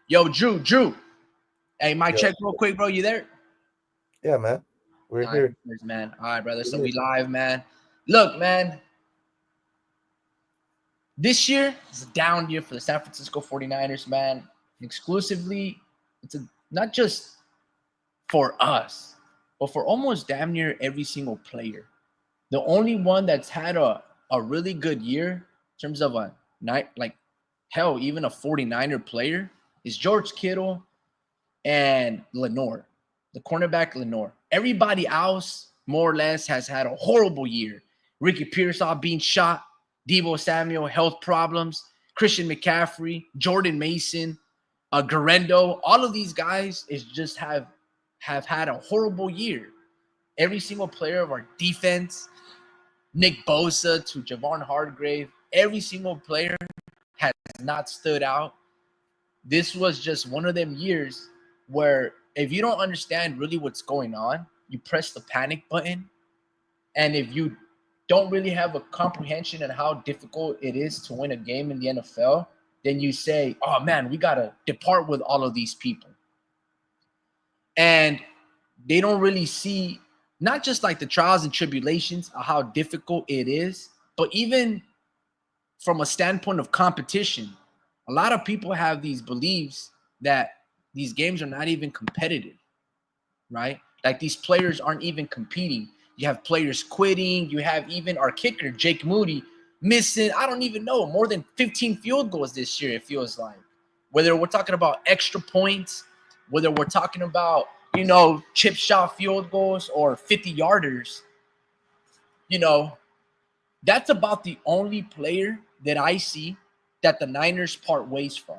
Yo, Drew. Hey, mic Yeah, check real quick, bro. You there? yeah, man. We're All right, here. man. All right, brother. We're So here. we live, man. Look, man. This year is a down year for the San Francisco 49ers, man. Exclusively, it's not just for us, but for almost damn near every single player. The only one that's had a really good year in terms of a night, like hell, even a 49er player is George Kittle and Lenore, the cornerback Lenore. Everybody else, more or less, has had a horrible year. Ricky Pearsall being shot, Debo Samuel, health problems, Christian McCaffrey, Jordan Mason, Garendo. All of these guys is just have had a horrible year. Every single player of our defense, Nick Bosa to Javon Hargrave, every single player has not stood out. This was just one of them years where if you don't understand really what's going on, you press the panic button. And if you don't really have a comprehension on how difficult it is to win a game in the NFL, then you say, oh man, we got to depart with all of these people. And they don't really see not just like the trials and tribulations of how difficult it is, but even from a standpoint of competition, a lot of people have these beliefs that these games are not even competitive, right? Like these players aren't even competing. You have players quitting. You have even our kicker, Jake Moody, missing, I don't even know, more than 15 field goals this year, it feels like. Whether we're talking about extra points, whether we're talking about, chip shot field goals or 50 yarders, you know, that's about the only player that I see that the Niners part ways from.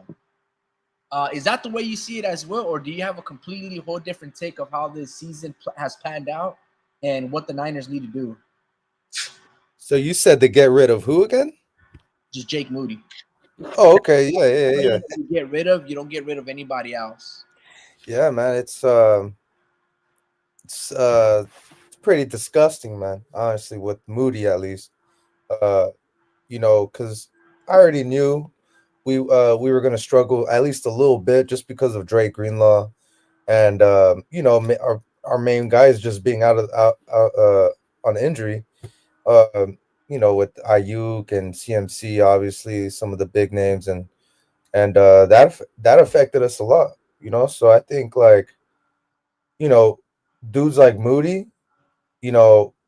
Is that the way you see it as well, or do you have a completely whole different take of how this season has panned out and what the Niners need to do? So you said to get rid of who again? Just Jake Moody. Oh, okay. Yeah, yeah, yeah, Players that you get rid of, you don't get rid of anybody else. yeah, man. It's pretty disgusting, man. Honestly, with Moody at least. Uh, because I already knew we were gonna struggle at least a little bit just because of Drake Greenlaw and our main guys just being out on injury. With Ayuk and CMC, obviously some of the big names, and that affected us a lot. So I think like you know dudes like Moody,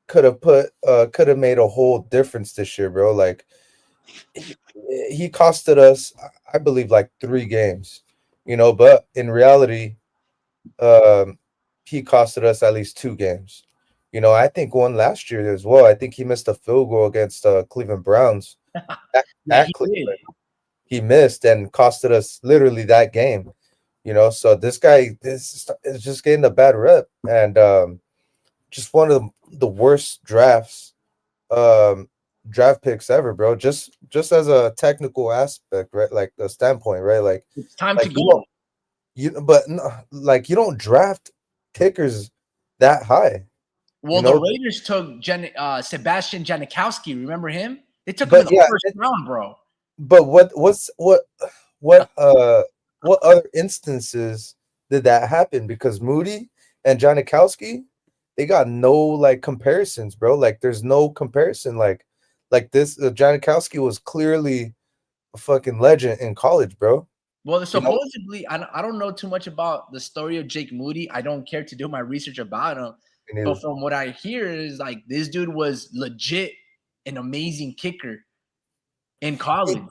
could have made a whole difference this year, bro. Like he, he costed us, I believe, like 3 games. But in reality, um, he costed us at least 2 games. I think one last year as well. I think he missed a field goal against Cleveland Browns at, Yeah, at he did. Cleveland. He missed and costed us literally that game. So this is just getting a bad rep, and just one of the worst um, draft picks ever, bro. Just as a technical aspect, right? Like the standpoint, right? It's time to Like you go. don't but no, like you don't draft kickers that high, you Well, the know. Raiders took Sebastian Janikowski. Remember him? They took him in But the yeah, first round, bro. but what what other instances did that happen? Because Moody and Janikowski, they got no like comparisons, bro. Like there's no comparison. Like this, Janikowski was clearly a fucking legend in college, bro. Well, You know, supposedly, I don't know too much about the story of Jake Moody. I don't care to do my research about him. and he But was- from what I hear is like this dude was legit an amazing kicker in college.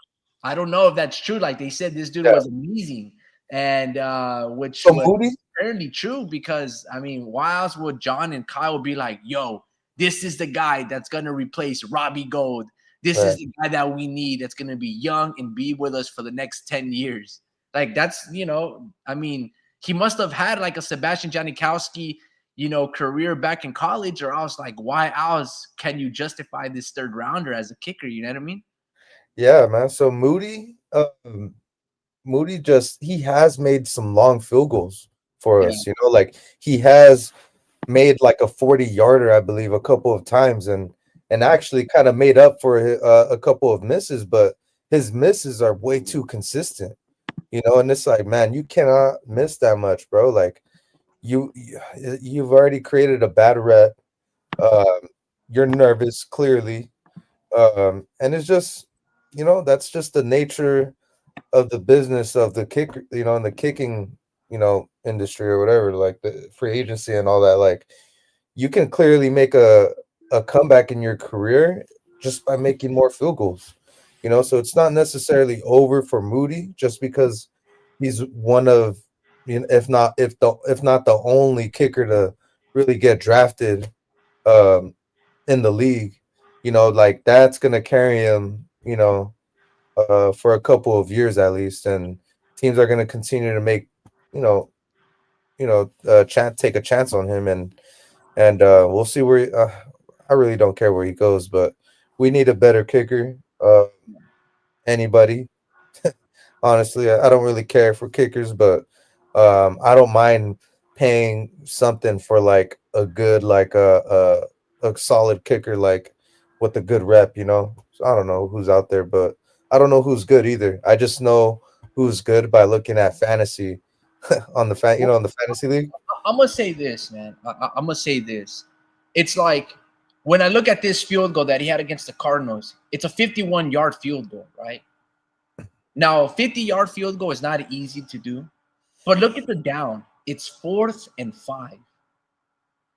I don't know if that's true. Like they said, this dude yeah. was amazing, and which So was Moody, apparently true because I mean, why else would John and Kyle be like, "Yo, this is the guy that's gonna replace Robbie Gold. This is right? the guy that we need. That's gonna be young and be with us for the next 10 years." Like that's I mean, he must have had like a Sebastian Janikowski career back in college, or else like why else can you justify this third rounder as a kicker? You know what I mean? Yeah, man. So Moody just he has made some long field goals for Yeah. us. Like he has made like a 40-yarder, I believe, a couple of times, and actually kind of made up for a couple of misses, but his misses are way too consistent. you know, and it's like, man, you cannot miss that much, bro. Like you've already created a bad rep. Um, you're nervous, clearly, and it's just, you know, that's just the nature of the business of the kick, you know, in the kicking, you know, industry or whatever, like the free agency and all that. Like you can clearly make a comeback in your career just by making more field goals. You know, so it's not necessarily over for Moody just because he's one of, you know, if not the only kicker to really get drafted um in the league. You know, like that's gonna carry him, you know, for a couple of years at least, and teams are gonna continue to make, you know, take a chance on him, and we'll see where I really don't care where he goes, but we need a better kicker. Anybody, honestly, I don't really care for kickers, but I don't mind paying something for like a good, like a solid kicker, like with a good rep. You know, so I don't know who's out there, but I don't know who's good either. I just know who's good by looking at fantasy on the fan, you know, on the fantasy league. I'm gonna say this, man. I'm gonna say this. It's like when I look at this field goal that he had against the Cardinals, it's a 51-yard field goal, right? Now, a 50-yard field goal is not easy to do, but look at the down. It's 4th and 5.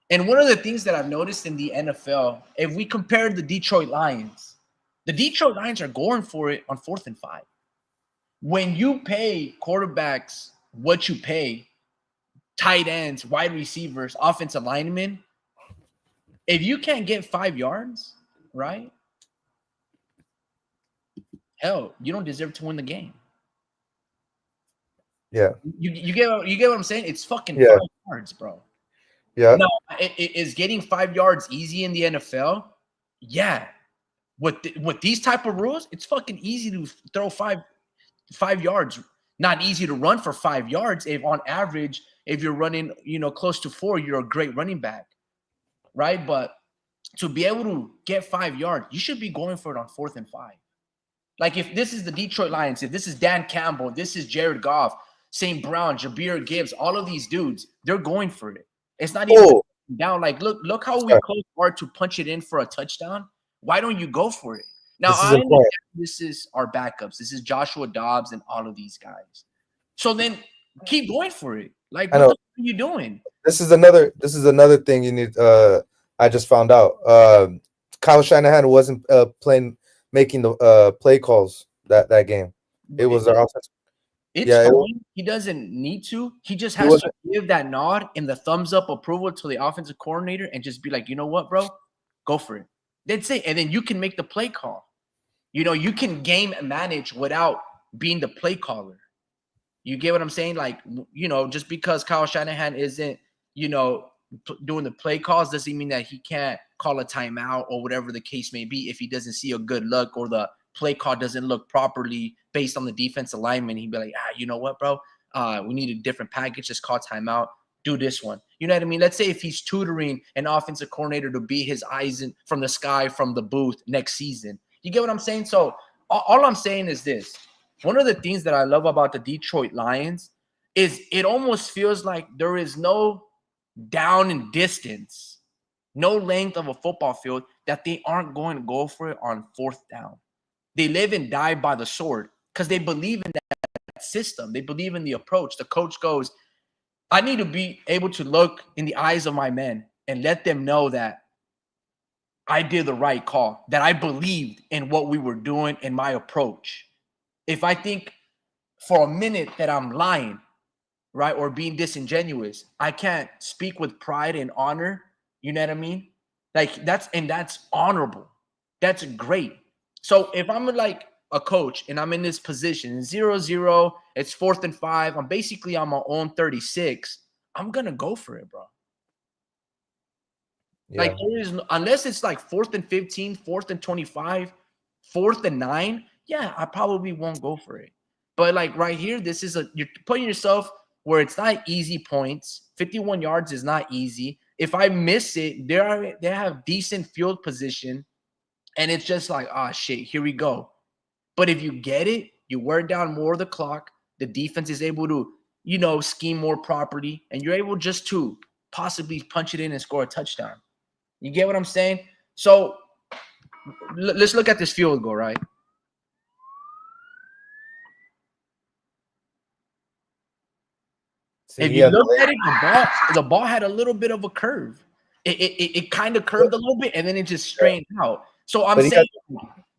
And one of the things that I've noticed in the NFL, if we compare the Detroit Lions are going for it on 4th and 5. When you pay quarterbacks what you pay, tight ends, wide receivers, offensive linemen, if you can't get 5 yards, right? Hell, you don't deserve to win the game. Yeah, You get what I'm saying? It's fucking yeah, 5 yards, bro. yeah. Now, is getting 5 yards easy in the NFL? Yeah. With these type of rules, it's fucking easy to throw 5 yards. Not easy to run for 5 yards. If on average, if you're running, close to 4, you're a great running back, right? But to be able to get 5 yards, you should be going for it on 4th and 5. Like if this is the Detroit Lions, if this is Dan Campbell, this is Jared Goff, St. Brown, Jabir Gibbs, all of these dudes, they're going for it. It's not even Oh, down. Like look how we sorry. close hard to punch it in for a touchdown. Why don't you go for it? Now This is I important. understand this is our backups. This is Joshua Dobbs and all of these guys. So then keep going for it. Like I what the know. fuck are you doing? This is another thing you need. I just found out. Kyle Shanahan wasn't playing, making the play calls that game. It was our offense. It's Yeah, fine. He doesn't need to. He just he has to wasn't. give that nod and the thumbs up approval to the offensive coordinator and just be like, you know what, bro? Go for it. That's it. And then you can make the play call. You can game manage without being the play caller. You get what I'm saying? Like, just because Kyle Shanahan isn't, doing the play calls doesn't mean that he can't call a timeout or whatever the case may be if he doesn't see a good look or the play call doesn't look properly based on the defense alignment. He'd be like, you know what, bro? We need a different package. Just call timeout. Do this one. You know what I mean? Let's say if he's tutoring an offensive coordinator to be his eyes from the sky, from the booth next season. You get what I'm saying? So all I'm saying is this. One of the things that I love about the Detroit Lions is it almost feels like there is no down in distance, no length of a football field that they aren't going to go for it on 4th down. They live and die by the sword because they believe in that system. They believe in the approach. The coach goes, I need to be able to look in the eyes of my men and let them know that I did the right call, that I believed in what we were doing and my approach. If I think for a minute that I'm lying, right, or being disingenuous, I can't speak with pride and honor. You know what I mean? Like that's honorable. That's great. So if I'm like a coach and I'm in this position, 0-0, it's 4th and 5, I'm basically on my own 36, I'm gonna go for it, bro. Like Yeah, there is unless it's like 4th and 15, 4th and 25, 4th and 9. Yeah, I probably won't go for it. But like right here, you're putting yourself where it's not easy points. 51 yards is not easy. If I miss it, they have decent field position, and it's just like, shit, here we go. But if you get it, you wear down more of the clock. the defense is able to, you know, scheme more properly, and you're able just to possibly punch it in and score a touchdown. You get what I'm saying? So let's look at this field goal, right? See, If he you had look at it, the ball had a little bit of a curve. It kind of curved a little bit, and then it just straightened out. So I'm saying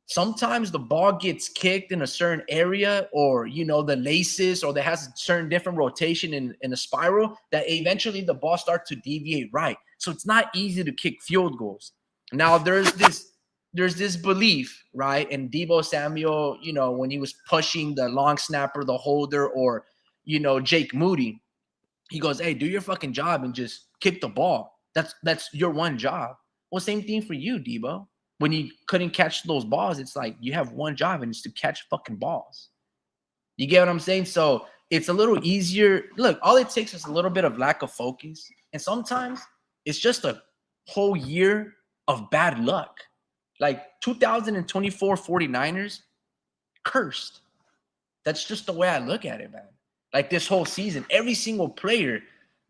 sometimes the ball gets kicked in a certain area, or, you know, the laces, or that has a certain different rotation in a spiral, that eventually the ball starts to deviate right. So it's not easy to kick field goals. Now there's this belief, right? And Deebo Samuel, you know, when he was pushing the long snapper, the holder, or, you know, Jake Moody, he goes, hey, do your fucking job and just kick the ball. That's your one job. Well, same thing for you, Deebo. When you couldn't catch those balls, it's like you have one job, and it's to catch fucking balls. You get what I'm saying? So it's a little easier. Look, all it takes is a little bit of lack of focus. And sometimes it's just a whole year of bad luck. Like 2024 49ers, cursed. That's just the way I look at it, man. Like this whole season, every single player,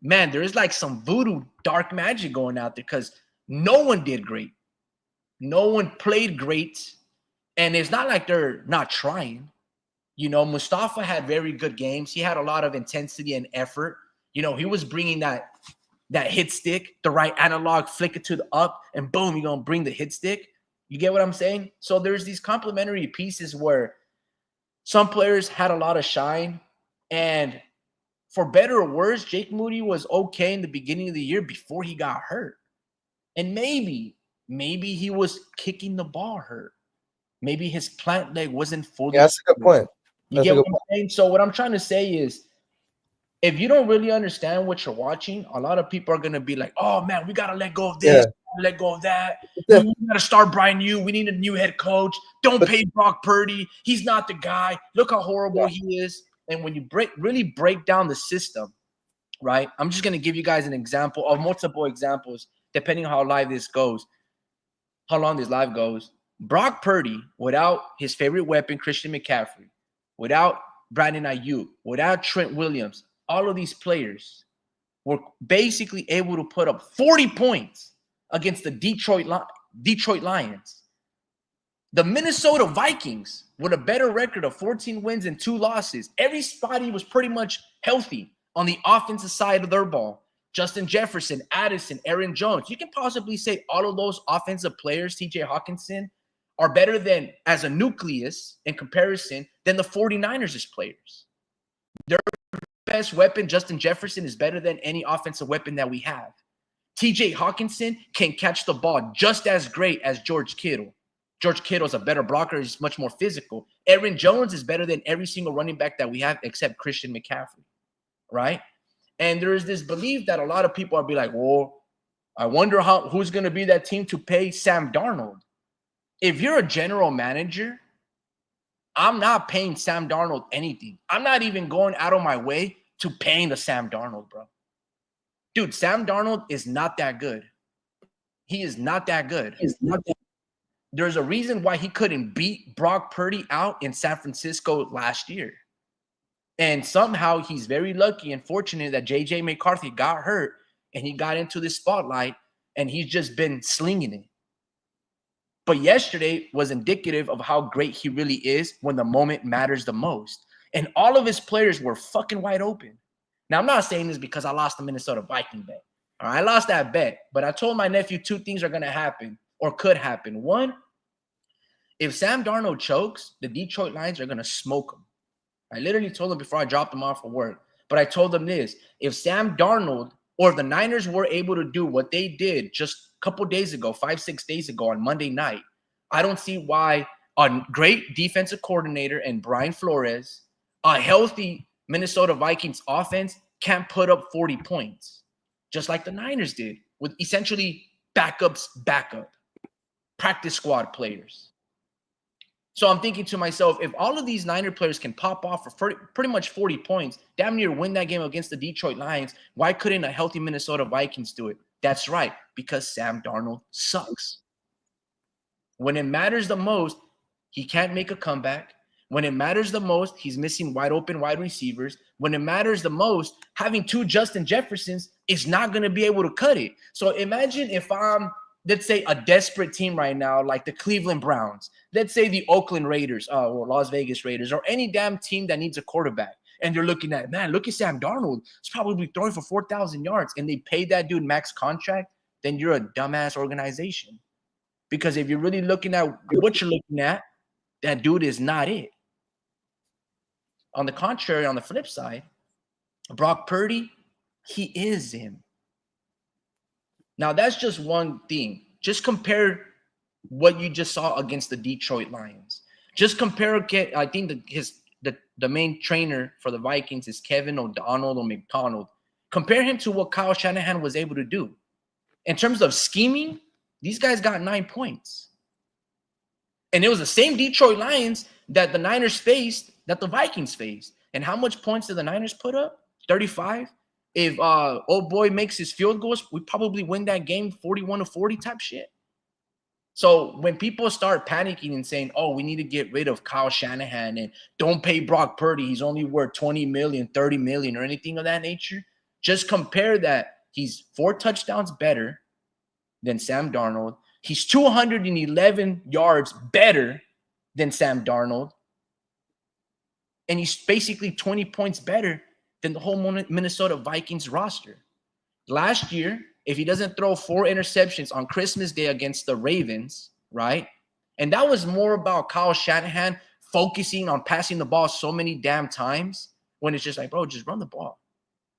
man, there is like some voodoo dark magic going out there, because no one did great. No one played great. And it's not like they're not trying. You know, Mustafa had very good games. He had a lot of intensity and effort. You know, he was bringing that hit stick, the right analog, flick it to the up, and boom, you're going to bring the hit stick. You get what I'm saying? So there's these complementary pieces where some players had a lot of shine. And for better or worse, Jake Moody was okay in the beginning of the year before he got hurt. And maybe he was kicking the ball hurt. Maybe his plant leg wasn't fully. Yeah, that's a good point. You get what I'm saying? So what I'm trying to say is, if you don't really understand what you're watching, a lot of people are going to be like, oh, man, we got to let go of this, let go of that. We got to start Brian Yu. We need a new head coach. Don't pay Brock Purdy. He's not the guy. Look how horrible he is. And when you really break down the system, right? I'm just going to give you guys an example of multiple examples, depending on how live this goes, how long this live goes. Brock Purdy, without his favorite weapon, Christian McCaffrey, without Brandon Ayuk, without Trent Williams, all of these players were basically able to put up 40 points against the Detroit Lions. The Minnesota Vikings, with a better record of 14 wins and 2 losses, everybody was pretty much healthy on the offensive side of their ball. Justin Jefferson, Addison, Aaron Jones. You can possibly say all of those offensive players, TJ Hawkinson, are better than, as a nucleus in comparison, than the 49ers' players. Their best weapon, Justin Jefferson, is better than any offensive weapon that we have. TJ Hawkinson can catch the ball just as great as George Kittle. George Kittle's a better blocker. He's much more physical. Aaron Jones is better than every single running back that we have except Christian McCaffrey, right? And there is this belief that a lot of people are be like, well, I wonder who's going to be that team to pay Sam Darnold. If you're a general manager, I'm not paying Sam Darnold anything. I'm not even going out of my way to paying the Sam Darnold, bro. Dude, Sam Darnold is not that good. He is not that good. There's a reason why he couldn't beat Brock Purdy out in San Francisco last year. And somehow he's very lucky and fortunate that J.J. McCarthy got hurt and he got into the spotlight, and he's just been slinging it. But yesterday was indicative of how great he really is when the moment matters the most. And all of his players were fucking wide open. Now, I'm not saying this because I lost the Minnesota Viking bet. All right, I lost that bet. But I told my nephew 2 things are going to happen or could happen. One, if Sam Darnold chokes, the Detroit Lions are going to smoke him. I literally told him before I dropped him off for work. But I told them this. If Sam Darnold or the Niners were able to do what they did just a couple days ago, 5-6 days ago on Monday night, I don't see why a great defensive coordinator and Brian Flores, a healthy Minnesota Vikings offense, can't put up 40 points, just like the Niners did with essentially backup, practice squad players. So I'm thinking to myself, if all of these Niner players can pop off for pretty much 40 points, damn near win that game against the Detroit Lions, why couldn't a healthy Minnesota Vikings do it? That's right, because Sam Darnold sucks. When it matters the most, he can't make a comeback. When it matters the most, he's missing wide open wide receivers. When it matters the most, having two Justin Jeffersons is not going to be able to cut it. So imagine if I'm, let's say, a desperate team right now, like the Cleveland Browns, let's say the Oakland Raiders or Las Vegas Raiders, or any damn team that needs a quarterback. And they're looking at, man, look at Sam Darnold. He's probably throwing for 4,000 yards. And they paid that dude max contract. Then you're a dumbass organization. Because if you're really looking at what you're looking at, that dude is not it. On the contrary, on the flip side, Brock Purdy, he is him. Now, that's just one thing. Just compare what you just saw against the Detroit Lions. Just compare, I think the main trainer for the Vikings is Kevin O'Donnell or McDonald. Compare him to what Kyle Shanahan was able to do. In terms of scheming, these guys got 9 points. And it was the same Detroit Lions that the Niners faced, that the Vikings faced. And how much points did the Niners put up? 35. If old boy makes his field goals, we probably win that game 41-40 type shit. So when people start panicking and saying, oh, we need to get rid of Kyle Shanahan and don't pay Brock Purdy, he's only worth 20 million, 30 million, or anything of that nature, just compare that. He's 4 touchdowns better than Sam Darnold. He's 211 yards better than Sam Darnold. And he's basically 20 points better than the whole Minnesota Vikings roster. Last year, if he doesn't throw 4 interceptions on Christmas Day against the Ravens, right? And that was more about Kyle Shanahan focusing on passing the ball so many damn times when it's just like, bro, just run the ball.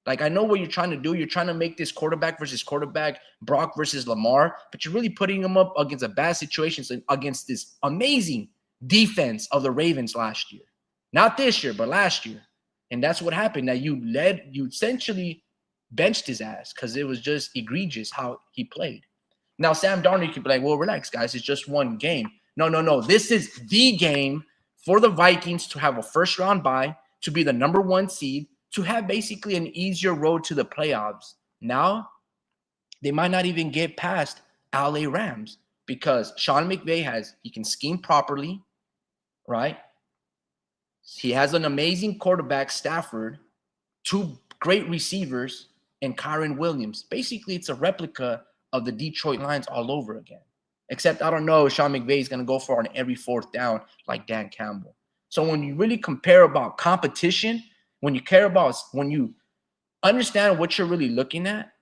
Like, I know what you're trying to do. You're trying to make this quarterback versus quarterback, Brock versus Lamar, but you're really putting him up against a bad situation against this amazing defense of the Ravens last year. Not this year, but last year. And that's what happened. That you essentially benched his ass because it was just egregious how he played. Now, Sam Darnold could be like, well, relax, guys. It's just one game. No. This is the game for the Vikings to have a first-round bye, to be the number 1 seed, to have basically an easier road to the playoffs. Now, they might not even get past LA Rams because Sean McVay he can scheme properly, right? He has an amazing quarterback, Stafford, 2 great receivers, and Kyren Williams. Basically, it's a replica of the Detroit Lions all over again. Except, I don't know, Sean McVay is going to go for on every 4th down like Dan Campbell. So when you really compare about competition, when you understand what you're really looking at,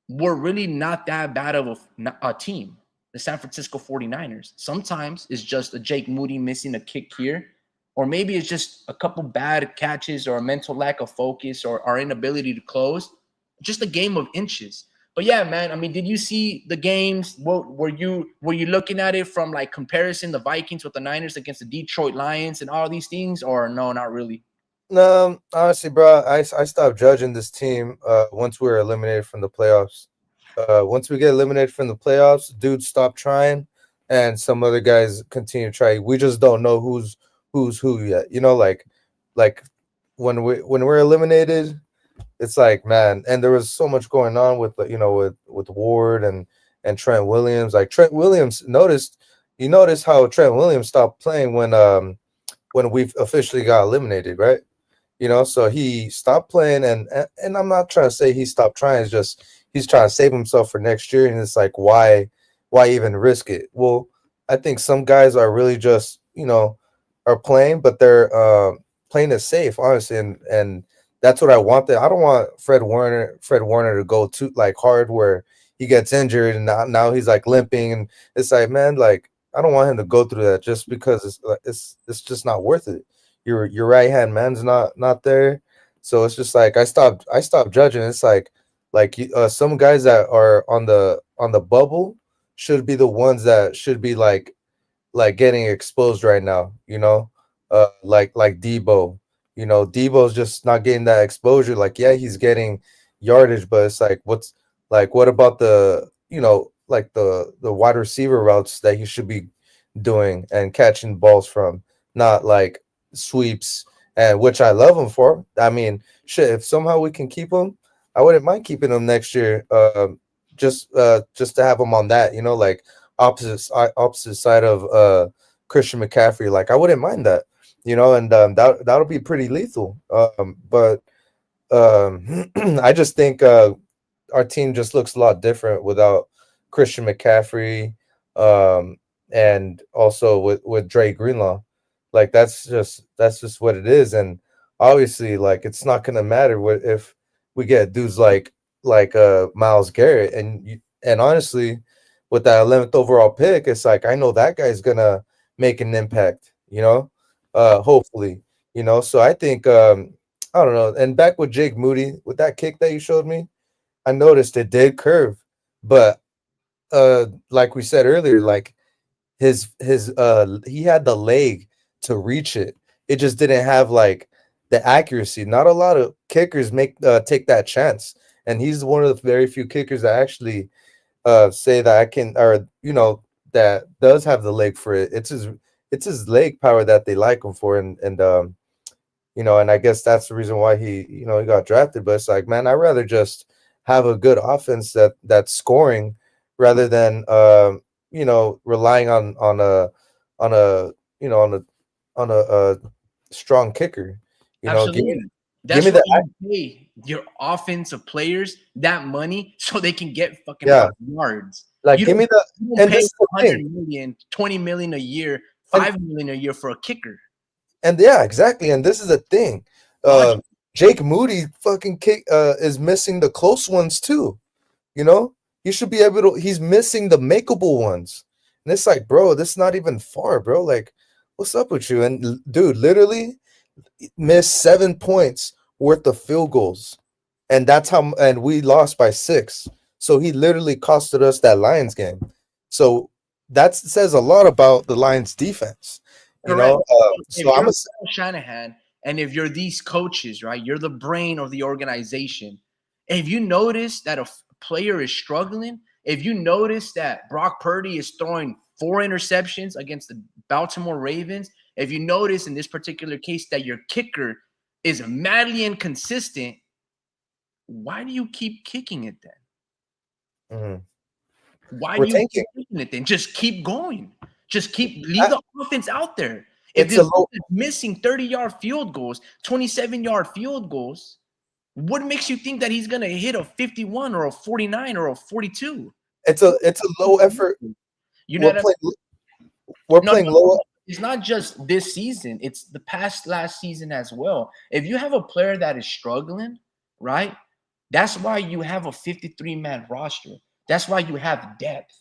we're really not that bad of a team. The San Francisco 49ers. Sometimes it's just a Jake Moody missing a kick here, or maybe it's just a couple bad catches or a mental lack of focus or our inability to close. Just a game of inches. But yeah, man, I mean, did you see the games? Were you looking at it from like comparison the Vikings with the Niners against the Detroit Lions and all these things, or no, not really? No, honestly, bro, I stopped judging this team once we were eliminated from the playoffs. Once we get eliminated from the playoffs, dudes stop trying, and some other guys continue to try. We just don't know who's who yet. You know, like when we're eliminated, it's like, man, and there was so much going on with with Ward and Trent Williams. Like Trent Williams you noticed how Trent Williams stopped playing when we officially got eliminated, right? You know, so he stopped playing, and I'm not trying to say he stopped trying. It's just he's trying to save himself for next year, and it's like, why even risk it? Well, I think some guys are really just are playing, but they're playing it safe, honestly, and that's what I want. I don't want Fred Warner to go too like hard where he gets injured and now he's like limping, and it's like, man, like I don't want him to go through that just because it's just not worth it. Your right hand man's not there, so it's just like I stopped judging. It's like some guys that are on the bubble should be the ones that should be like getting exposed right now, like Debo. Debo's just not getting that exposure. Like, yeah, he's getting yardage, but it's like what about the like the wide receiver routes that he should be doing and catching balls from, not like sweeps, and which I love him for. I mean, shit, if somehow we can keep him, I wouldn't mind keeping him next year. Just to have him on that, like opposite side of Christian McCaffrey, like I wouldn't mind that, and that'll be pretty lethal. But I just think our team just looks a lot different without Christian McCaffrey, and also with Dre Greenlaw. Like that's just what it is, and obviously, like it's not gonna matter what if we get dudes like Miles Garrett, and honestly, with that 11th overall pick, it's like I know that guy's gonna make an impact, hopefully, So I think I don't know. And back with Jake Moody, with that kick that you showed me, I noticed it did curve, but like we said earlier, like his he had the leg to reach it. It just didn't have like the accuracy. Not a lot of kickers take that chance, and he's one of the very few kickers that actually say that I can, or that does have the leg for it. It's his leg power that they like him for, and I guess that's the reason why he got drafted. But it's like, man, I'd rather just have a good offense that's scoring rather than relying on a strong kicker. Give me Absolutely. give That's me why the you pay your offensive players that money so they can get fucking yeah, yards. like give me the You don't and pay this is the 100 thing. million, 20 million a year, And 5 million a year for a kicker. and yeah, exactly. And this is the thing. Logic. Jake Moody fucking kick is missing the close ones too. You know, he should be able to. He's missing the makeable ones, and it's like, bro, this is not even far, bro. Like, what's up with you? And dude, literally missed 7 points worth of field goals, and that's how. And we lost by 6. So he literally costed us that Lions game. So that says a lot about the Lions defense. You Correct. know, If so I'm you're a Kyle Shanahan and if you're these coaches, right, you're the brain of the organization. If you notice that a player is struggling, if you notice that Brock Purdy is throwing 4 interceptions against the Baltimore Ravens, if you notice in this particular case that your kicker is madly inconsistent, why do you keep kicking it then? mhm. Why We're do you keep tanking. kicking it then? Just keep going. Just leave I, the offense out there. If it's this a low. is missing 30-yard field goals, 27-yard field goals, what makes you think that he's gonna hit a 51 or a 49 or a 42? It's a low effort. You know We're what I playing. mean? We're No, playing low. it's not just this season, it's the past last season as well. If you have a player that is struggling, right? That's why you have a 53-man roster. That's why you have depth.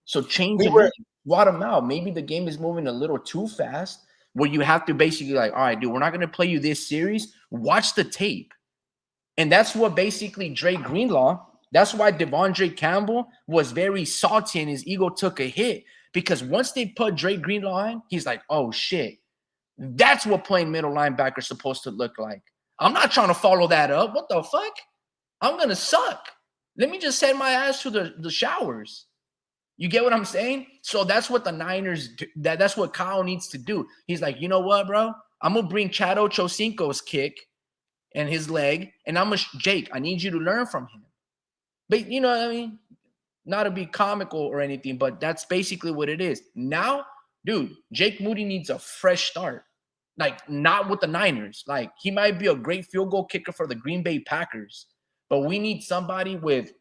So change We them in, were. swat them out. Maybe the game is moving a little too fast where you have to basically like, all right, dude, we're not going to play you this series. Watch the tape. And that's what basically Dre Greenlaw, that's why Devondre Campbell was very salty and his ego took a hit because once they put Dre Greenlaw in, he's like, oh shit, that's what playing middle linebacker is supposed to look like. I'm not trying to follow that up. What the fuck? I'm going to suck. Let me just send my ass to the showers. You get what I'm saying? So that's what the Niners do. That's what Kyle needs to do. He's like, you know what, bro? I'm gonna bring Chad Ochocinco's kick and his leg, and Jake. I need you to learn from him. But you know what I mean? Not to be comical or anything, but that's basically what it is. Now, dude, Jake Moody needs a fresh start. Like, not with the Niners. Like, he might be a great field goal kicker for the Green Bay Packers, but we need somebody with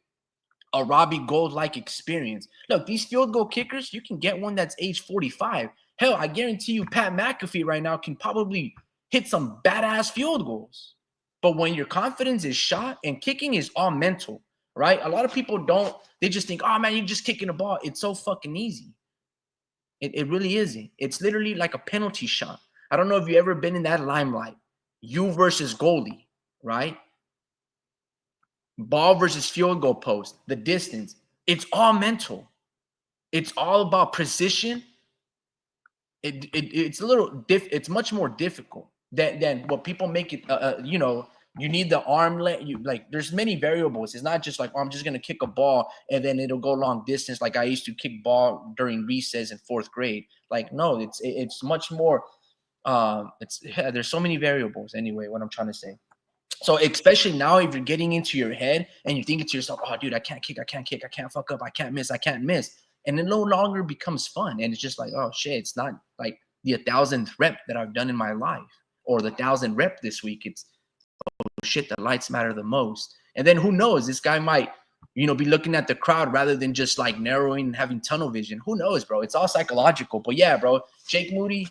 a Robbie Gold-like experience. Look, these field goal kickers, you can get one that's age 45. Hell, I guarantee you Pat McAfee right now can probably hit some badass field goals. But when your confidence is shot and kicking is all mental, right? A lot of people don't, they just think, oh man, you're just kicking the ball. It's so fucking easy. It really isn't. It's literally like a penalty shot. I don't know if you've ever been in that limelight. You versus goalie, right? Ball versus field goal post, the distance. It's all mental. It's all about precision. It's a little it's much more difficult than what people make it. You need the arm length. Like there's many variables. It's not just like, oh, I'm just gonna kick a ball and then it'll go long distance. Like I used to kick ball during recess in 4th grade. Like no, it's much more. There's so many variables. Anyway, what I'm trying to say. So especially now, if you're getting into your head and you're thinking to yourself, "Oh, dude, I can't kick, I can't fuck up, I can't miss." and it no longer becomes fun. And it's just like, oh shit, it's not like the 1,000th rep that I've done in my life or the 1,000th rep this week. It's, oh shit, the lights matter the most. And then who knows, this guy might, be looking at the crowd rather than just like narrowing and having tunnel vision. Who knows, bro? It's all psychological. But yeah, bro, Jake Moody,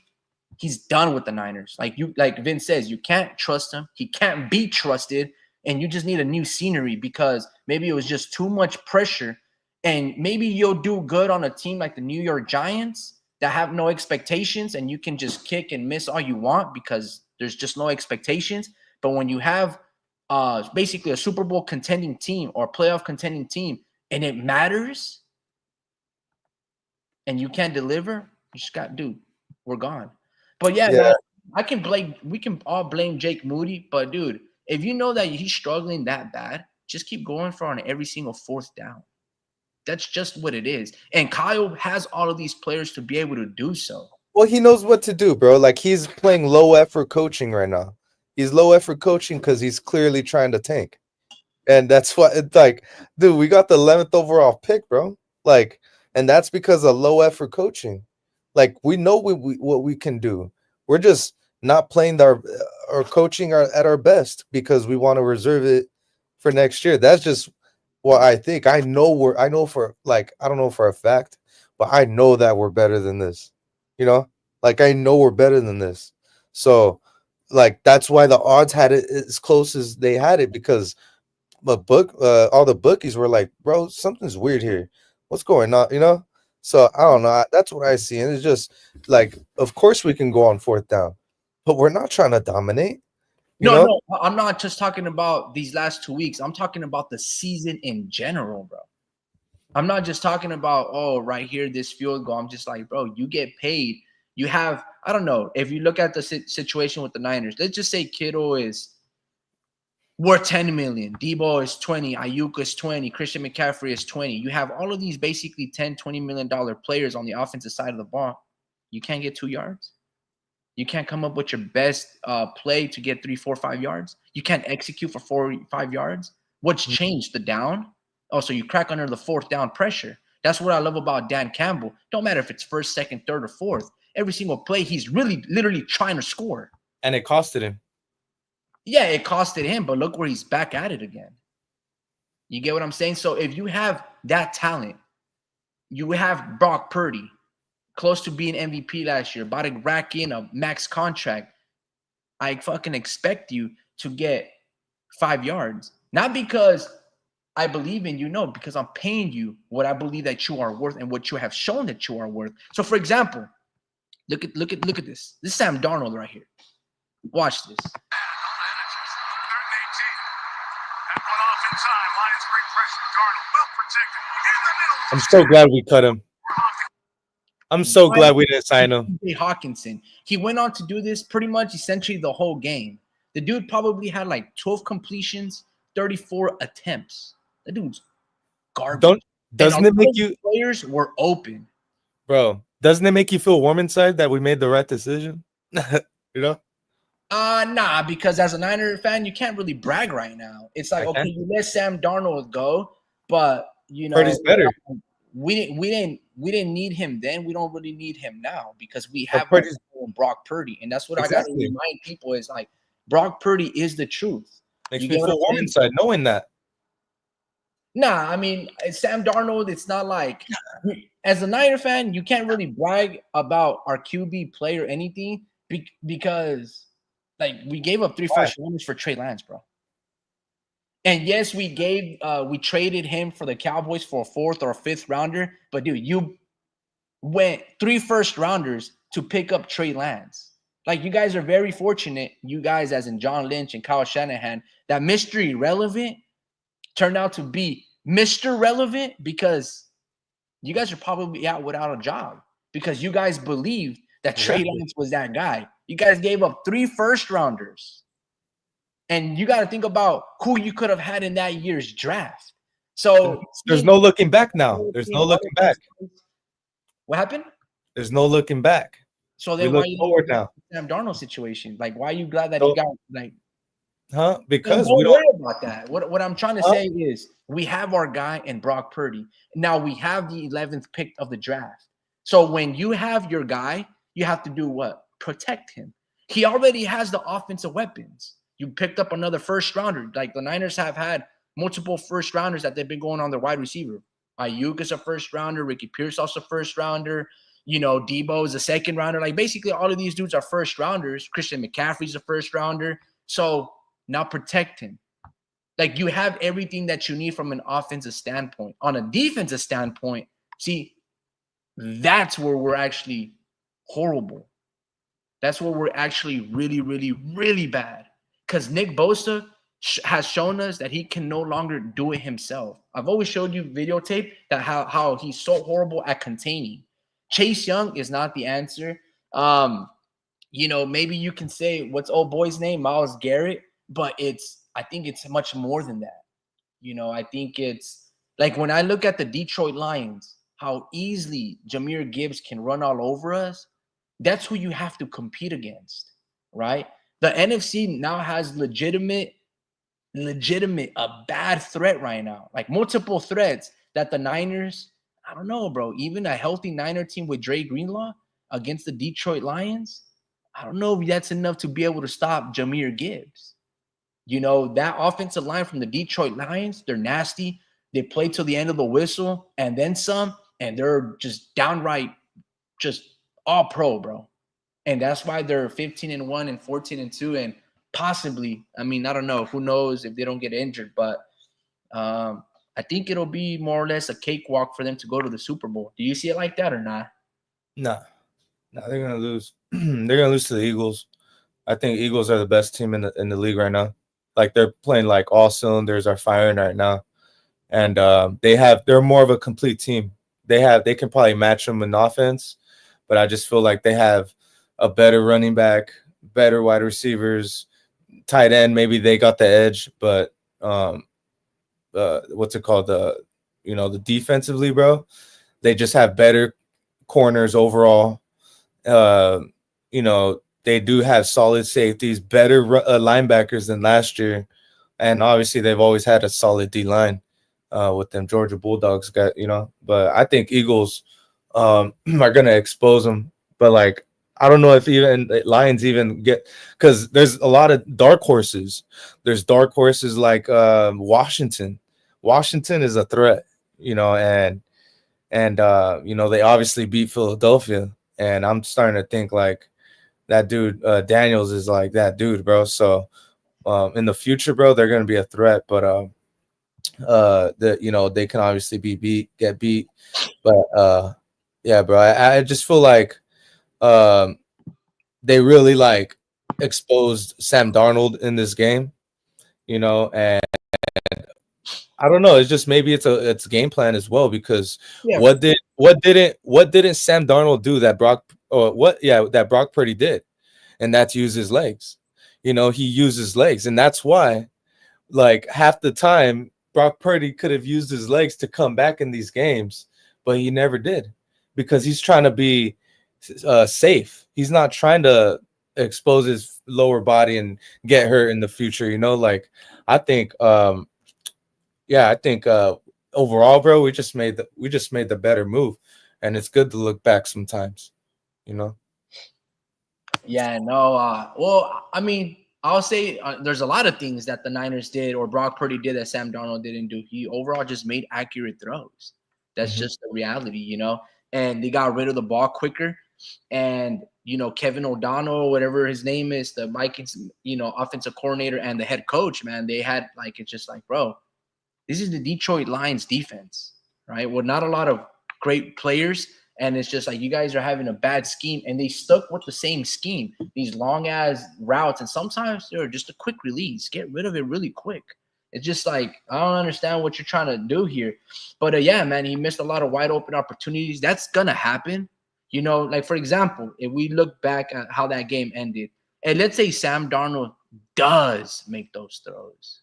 he's done with the Niners. Like Vince says, you can't trust him. He can't be trusted. And you just need a new scenery because maybe it was just too much pressure. And maybe you'll do good on a team like the New York Giants that have no expectations and you can just kick and miss all you want because there's just no expectations. But when you have basically a Super Bowl contending team or playoff contending team and it matters and you can't deliver, you just got, dude, we're gone. But yeah, man, we can all blame Jake Moody, but dude, if you know that he's struggling that bad, just keep going for on every single 4th down. That's just what it is. And Kyle has all of these players to be able to do so. Well, he knows what to do, bro. Like, he's playing low effort coaching right now. He's low effort coaching because he's clearly trying to tank. And that's what it's like, dude, we got the 11th overall pick, bro. Like, and that's because of low effort coaching. Like, we know what we can do. We're just not playing our coaching at our best because we want to reserve it for next year. That's just what I think. I know for like, I don't know for a fact, but I know that we're better than this. Like, I know we're better than this. So like, that's why the odds had it as close as they had it, because all the bookies were like, bro, something's weird here. What's going on? So I don't know. That's what I see. And it's just like, of course we can go on 4th down, but we're not trying to dominate. No, I'm not just talking about these last 2 weeks. I'm talking about the season in general, bro. I'm not just talking about, oh, right here, this field goal. I'm just like, bro, you get paid. You have, I don't know, if you look at the situation with the Niners, let's just say Kittle is worth 10 million. Debo is 20. Ayuk is 20. Christian McCaffrey is 20. You have all of these basically $10-20 million players on the offensive side of the ball. You can't get 2 yards. You can't come up with your best play to get 3, 4, 5 yards. You can't execute for 4, 5 yards. What's changed? The down? Oh, so you crack under the 4th down pressure. That's what I love about Dan Campbell. Don't matter if it's 1st, 2nd, 3rd, or 4th. Every single play, he's really literally trying to score. And it costed him. Yeah, it costed him, but look where he's back at it again. You get what I'm saying? So if you have that talent, you have Brock Purdy, close to being MVP last year, about to rack in a max contract, I fucking expect you to get 5 yards. Not because I believe in you, no, because I'm paying you what I believe that you are worth and what you have shown that you are worth. So, for example, look at this. This is Sam Darnold right here. Watch this. I'm so glad we cut him. I'm so glad we didn't sign him. Hawkinson. He went on to do this pretty much essentially the whole game. The dude probably had like 12 completions, 34 attempts. That dude's garbage. Doesn't it make you players were open? Bro, doesn't it make you feel warm inside that we made the right decision? Nah, because as a Niner fan, you can't really brag right now. It's like, okay, you let Sam Darnold go, but Purdy's better. We didn't need him then. We don't really need him now because we have Brock Purdy, and that's what I got to remind people is like Brock Purdy is the truth. Makes me feel warm inside knowing that. Nah, I mean Sam Darnold. It's not like as a Niner fan, you can't really brag about our QB play or anything because like we gave up 3 first rounders for Trey Lance, bro. And yes, we traded him for the Cowboys for a 4th or a 5th rounder. But dude, you went 3 first rounders to pick up Trey Lance. Like you guys are very fortunate, you guys as in John Lynch and Kyle Shanahan, that Mr. Irrelevant turned out to be Mr. Relevant because you guys are probably out without a job because you guys believed that Trey Lance was that guy. You guys gave up 3 first rounders. And you got to think about who you could have had in that year's draft. So there's no looking back now. There's no looking back. What happened? There's no looking back. So then why are you forward now? Sam Darnold situation? Like, why are you glad that he got like? Because don't worry about that. What I'm trying to say is we have our guy in Brock Purdy. Now we have the 11th pick of the draft. So when you have your guy, you have to do what? Protect him. He already has the offensive weapons. You picked up another first rounder. Like the Niners have had multiple first rounders that they've been going on their wide receiver. Ayuk is a first rounder. Ricky Pearsall's a first rounder. Debo is a second rounder. Like basically all of these dudes are first rounders. Christian McCaffrey's a first rounder. So now protect him. Like you have everything that you need from an offensive standpoint. On a defensive standpoint, see, that's where we're actually horrible. That's where we're actually really, really, really bad. Because Nick Bosa has shown us that he can no longer do it himself. I've always showed you videotape that how he's so horrible at containing. Chase Young is not the answer. Maybe you can say what's old boy's name, Myles Garrett, but I think it's much more than that. I think it's like when I look at the Detroit Lions, how easily Jahmyr Gibbs can run all over us. That's who you have to compete against, right? The NFC now has legitimate, a bad threat right now, like multiple threats that the Niners, I don't know, bro, even a healthy Niner team with Dre Greenlaw against the Detroit Lions, I don't know if that's enough to be able to stop Jahmyr Gibbs. That offensive line from the Detroit Lions, they're nasty. They play till the end of the whistle and then some, and they're just downright just all pro, bro. And that's why they're 15-1 and 14-2, and possibly, I don't know, who knows if they don't get injured, but I think it'll be more or less a cakewalk for them to go to the Super Bowl. Do you see it like that or not? No, they're gonna lose. They're gonna lose to the Eagles. I think Eagles are the best team in the league right now. Like they're playing like all cylinders are firing right now, and they're more of a complete team. They can probably match them in offense, but I just feel like they have a better running back, better wide receivers, tight end. Maybe they got the edge, but what's it called? The defensively, bro, they just have better corners overall. They do have solid safeties, better linebackers than last year, and obviously they've always had a solid D line with them Georgia Bulldogs. But I think Eagles are gonna expose them. But like, I don't know if even Lions even get, because there's a lot of dark horses. There's dark horses like Washington. Washington is a threat, and they obviously beat Philadelphia, and I'm starting to think like that dude Daniels is like that dude, bro. So in the future, bro, they're gonna be a threat, but they can obviously get beat, but yeah, bro, I just feel like they really like exposed Sam Darnold in this game, and I don't know. It's just maybe it's a game plan as well, because Yeah. what didn't Sam Darnold do that that Brock Purdy did, and that's use his legs. He uses legs, and that's why like half the time Brock Purdy could have used his legs to come back in these games, but he never did, because he's trying to be safe. He's not trying to expose his lower body and get hurt in the future. Like I think overall, bro, we just made the better move, and it's good to look back sometimes. Yeah, no. Well, I'll say there's a lot of things that the Niners did or Brock Purdy did that Sam Darnold didn't do. He overall just made accurate throws. That's just the reality, And they got rid of the ball quicker. And, Kevin O'Donnell, whatever his name is, the Vikings, offensive coordinator and the head coach, man, they had it's just like, bro, this is the Detroit Lions defense, right? Well, not a lot of great players. And it's just like you guys are having a bad scheme, and they stuck with the same scheme, these long ass routes. And sometimes they're just a quick release. Get rid of it really quick. It's just like, I don't understand what you're trying to do here. But yeah, man, he missed a lot of wide open opportunities. That's going to happen. Like for example, if we look back at how that game ended, and let's say Sam Darnold does make those throws,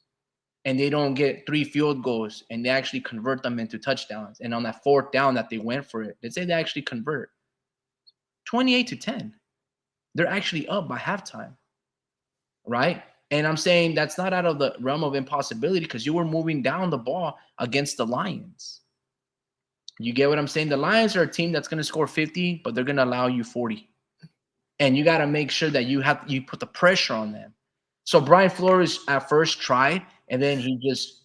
and they don't get 3 field goals and they actually convert them into touchdowns. And on that 4th down that they went for it, let's say they actually convert 28-10. They're actually up by halftime, right? And I'm saying that's not out of the realm of impossibility because you were moving down the ball against the Lions. You get what I'm saying? The Lions are a team that's going to score 50, but they're going to allow you 40. And you got to make sure that you put the pressure on them. So Brian Flores at first tried, and then he just,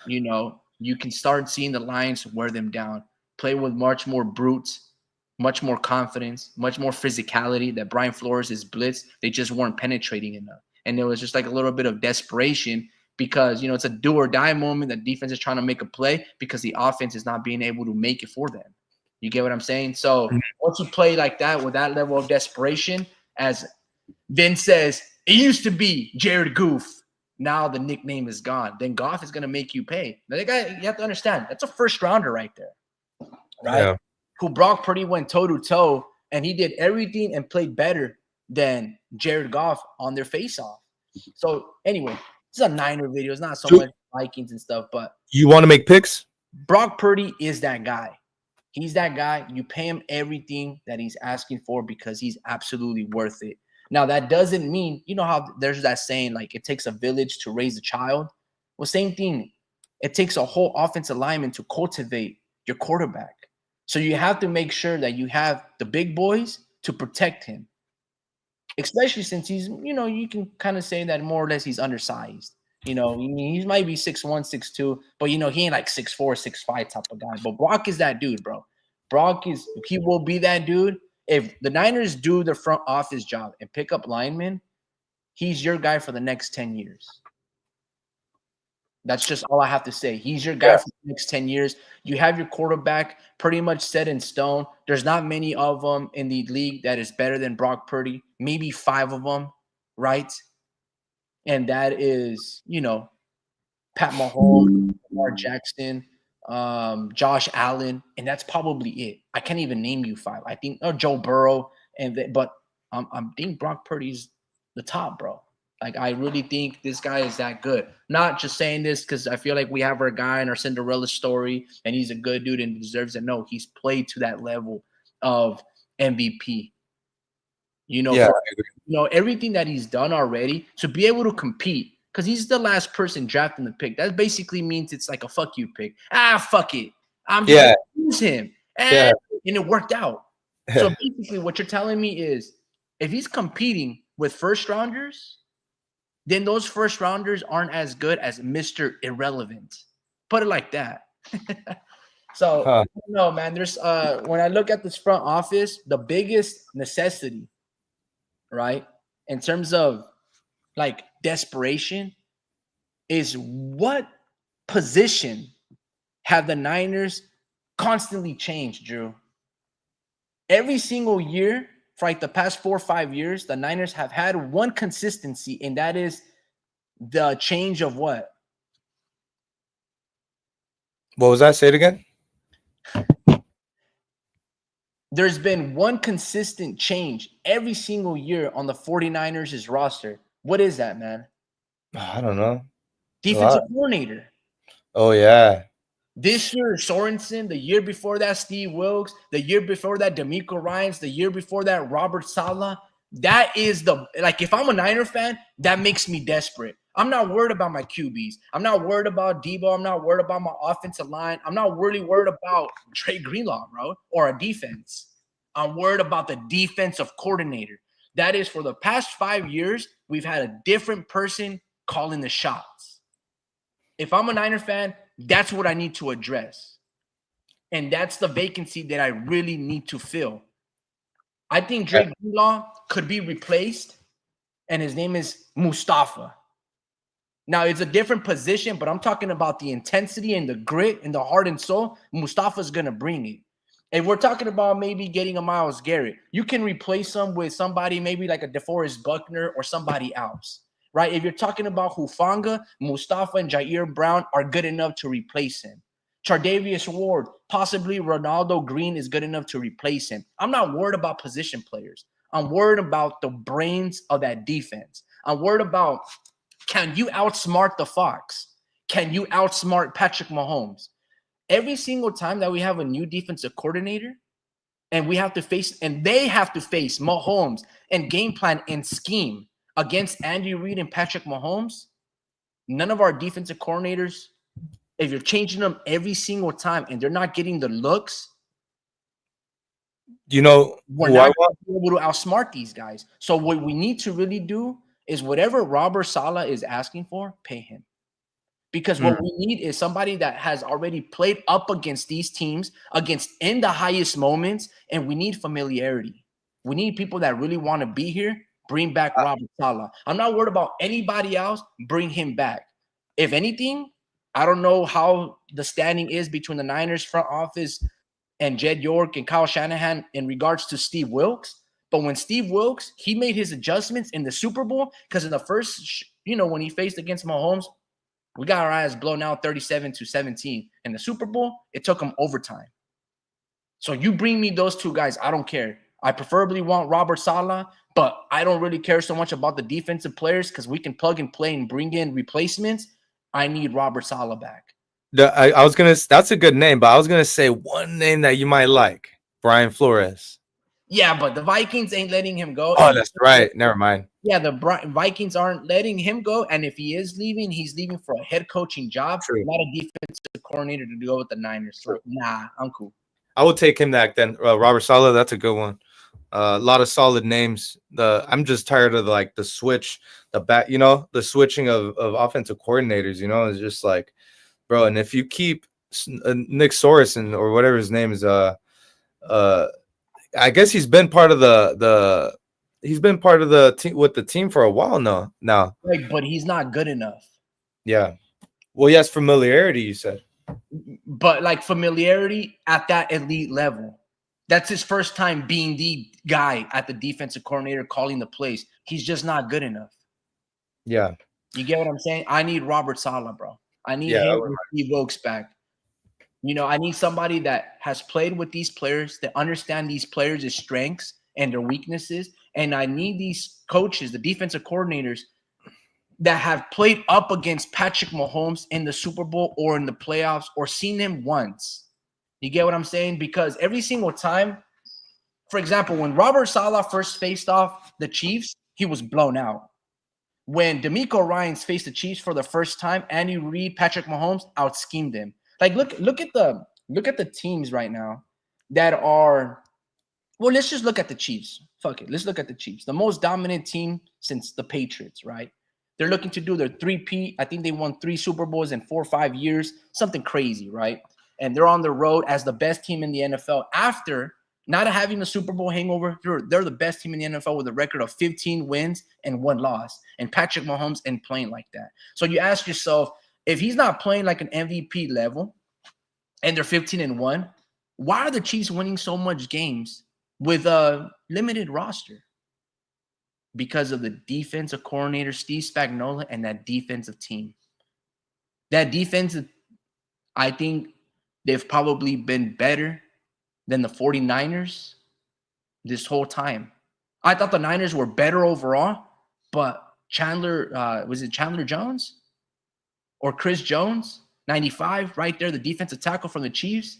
you can start seeing the Lions wear them down, play with much more brutes, much more confidence, much more physicality. That Brian Flores is blitz. They just weren't penetrating enough. And there was just like a little bit of desperation because, it's a do or die moment. The defense is trying to make a play because the offense is not being able to make it for them. You get what I'm saying? So once you play like that with that level of desperation, as Vince says, it used to be Jared Goof. Now the nickname is gone. Then Goff is going to make you pay. Now, that guy, you have to understand, that's a first rounder right there, right? Yeah. Who Brock Purdy went toe-to-toe, and he did everything and played better than Jared Goff on their face-off. So, anyway, this is a Niner video. It's not so much Vikings and stuff, but you want to make picks? Brock Purdy is that guy. He's that guy. You pay him everything that he's asking for because he's absolutely worth it. Now, that doesn't mean, how there's that saying, like, it takes a village to raise a child? Well, same thing. It takes a whole offensive lineman to cultivate your quarterback. So you have to make sure that you have the big boys to protect him, especially since he's, you can kind of say that more or less he's undersized. He might be 6'1", 6'2", but, he ain't like 6'4", 6'5" type of guy. But Brock is that dude, bro. He will be that dude. If the Niners do their front office job and pick up linemen, he's your guy for the next 10 years. That's just all I have to say. He's your guy for the next 10 years. You have your quarterback pretty much set in stone. There's not many of them in the league that is better than Brock Purdy. Maybe 5 of them, right? And that is, Pat Mahomes, Lamar Jackson, Josh Allen, and that's probably it. I can't even name you 5. I think Joe Burrow, but I think Brock Purdy's the top, bro. Like, I really think this guy is that good. Not just saying this because I feel like we have our guy in our Cinderella story and he's a good dude and deserves it. No, he's played to that level of MVP. Everything that he's done already to be able to compete because he's the last person drafting the pick. That basically means it's like a fuck you pick. Fuck it. I'm just going to use him. And it worked out. So basically what you're telling me is if he's competing with first rounders, then those first rounders aren't as good as Mr. Irrelevant. Put it like that. So, no, man, there's when I look at this front office, the biggest necessity, right, in terms of like desperation is what position have the Niners constantly changed, Drew? Every single year for like the past 4 or 5 years, the Niners have had one consistency, and that is the change of what? What was that? Say it again. There's been one consistent change every single year on the 49ers' roster. What is that, man? I don't know. Defensive coordinator. Oh, yeah. This year, Sorensen. The year before that, Steve Wilkes. The year before that, D'Amico Ryans. The year before that, Robert Saleh. That is if I'm a Niner fan, that makes me desperate. I'm not worried about my QBs. I'm not worried about Debo. I'm not worried about my offensive line. I'm not really worried about Trey Greenlaw, bro, or a defense. I'm worried about the defensive coordinator. That is, for the past 5 years, we've had a different person calling the shots. If I'm a Niner fan, that's what I need to address. And that's the vacancy that I really need to fill. I think Drake Greenlaw could be replaced, and his name is Mustafa. Now, it's a different position, but I'm talking about the intensity and the grit and the heart and soul. Mustafa's going to bring it. If we're talking about maybe getting a Myles Garrett, you can replace him with somebody maybe like a DeForest Buckner or somebody else, right? If you're talking about Hufanga, Mustafa and Jair Brown are good enough to replace him. Chardavius Ward, possibly Ronaldo Green is good enough to replace him. I'm not worried about position players. I'm worried about the brains of that defense. I'm worried about, can you outsmart the Fox? Can you outsmart Patrick Mahomes? Every single time that we have a new defensive coordinator and they have to face Mahomes and game plan and scheme against Andy Reid and Patrick Mahomes, none of our defensive coordinators, if you're changing them every single time and they're not getting the looks, You know we're who not I want? going to be able to outsmart these guys. So what we need to really do is whatever Robert Saleh is asking for, pay him. Because what we need is somebody that has already played up against these teams, against in the highest moments, and we need familiarity. We need people that really want to be here. Bring back Robert Saleh. I'm not worried about anybody else. Bring him back. If anything, I don't know how the standing is between the Niners front office and Jed York and Kyle Shanahan in regards to Steve Wilks. But when Steve Wilks, he made his adjustments in the Super Bowl because in the first, when he faced against Mahomes, we got our eyes blown out 37-17. In the Super Bowl, it took them overtime. So you bring me those two guys, I don't care. I preferably want Robert Saleh, but I don't really care so much about the defensive players because we can plug and play and bring in replacements. I need Robert Saleh back. I was gonna. That's a good name, but I was gonna say one name that you might like, Brian Flores. Yeah, but the Vikings ain't letting him go. Oh, that's right. Never mind. Yeah, the Vikings aren't letting him go, and if he is leaving, he's leaving for a head coaching job, True. not a defensive coordinator to go with the Niners. So, nah, I'm cool. I will take him back then. Robert Saleh, that's a good one. A lot of solid names. I'm just tired of the switch, the switching of offensive coordinators. It's just like, bro. And if you keep Nick Sorensen or whatever his name is, I guess he's been part of the team with the team for a while now. Like, but he's not good enough. Yeah. Well, he has familiarity, you said. But like familiarity at that elite level. That's his first time being the guy at the defensive coordinator calling the plays. He's just not good enough. Yeah. You get what I'm saying? I need Robert Saleh, bro. I need him and Steve Wilks back. I need somebody that has played with these players, that understand these players' strengths and their weaknesses. And I need these coaches, the defensive coordinators, that have played up against Patrick Mahomes in the Super Bowl or in the playoffs or seen him once. You get what I'm saying? Because every single time, for example, when Robert Saleh first faced off the Chiefs, he was blown out. When DeMeco Ryans faced the Chiefs for the first time, Andy Reid, Patrick Mahomes out-schemed him. Like, look at the teams right now that are. Well, let's just look at the Chiefs. Fuck it, let's look at the Chiefs. The most dominant team since the Patriots, right? They're looking to do their 3-peat. I think they won 3 Super Bowls in 4 or 5 years, something crazy, right? And they're on the road as the best team in the NFL after not having a Super Bowl hangover. They're the best team in the NFL with a record of 15 wins and 1 loss. And Patrick Mahomes ain't playing like that. So you ask yourself, if he's not playing like an MVP level and they're 15-1, why are the Chiefs winning so much games with a limited roster? Because of the defensive coordinator, Steve Spagnuolo, and that defensive team. That defensive, I think they've probably been better than the 49ers this whole time. I thought the Niners were better overall, but was it Chandler Jones? Or Chris Jones, 95, right there, the defensive tackle from the Chiefs.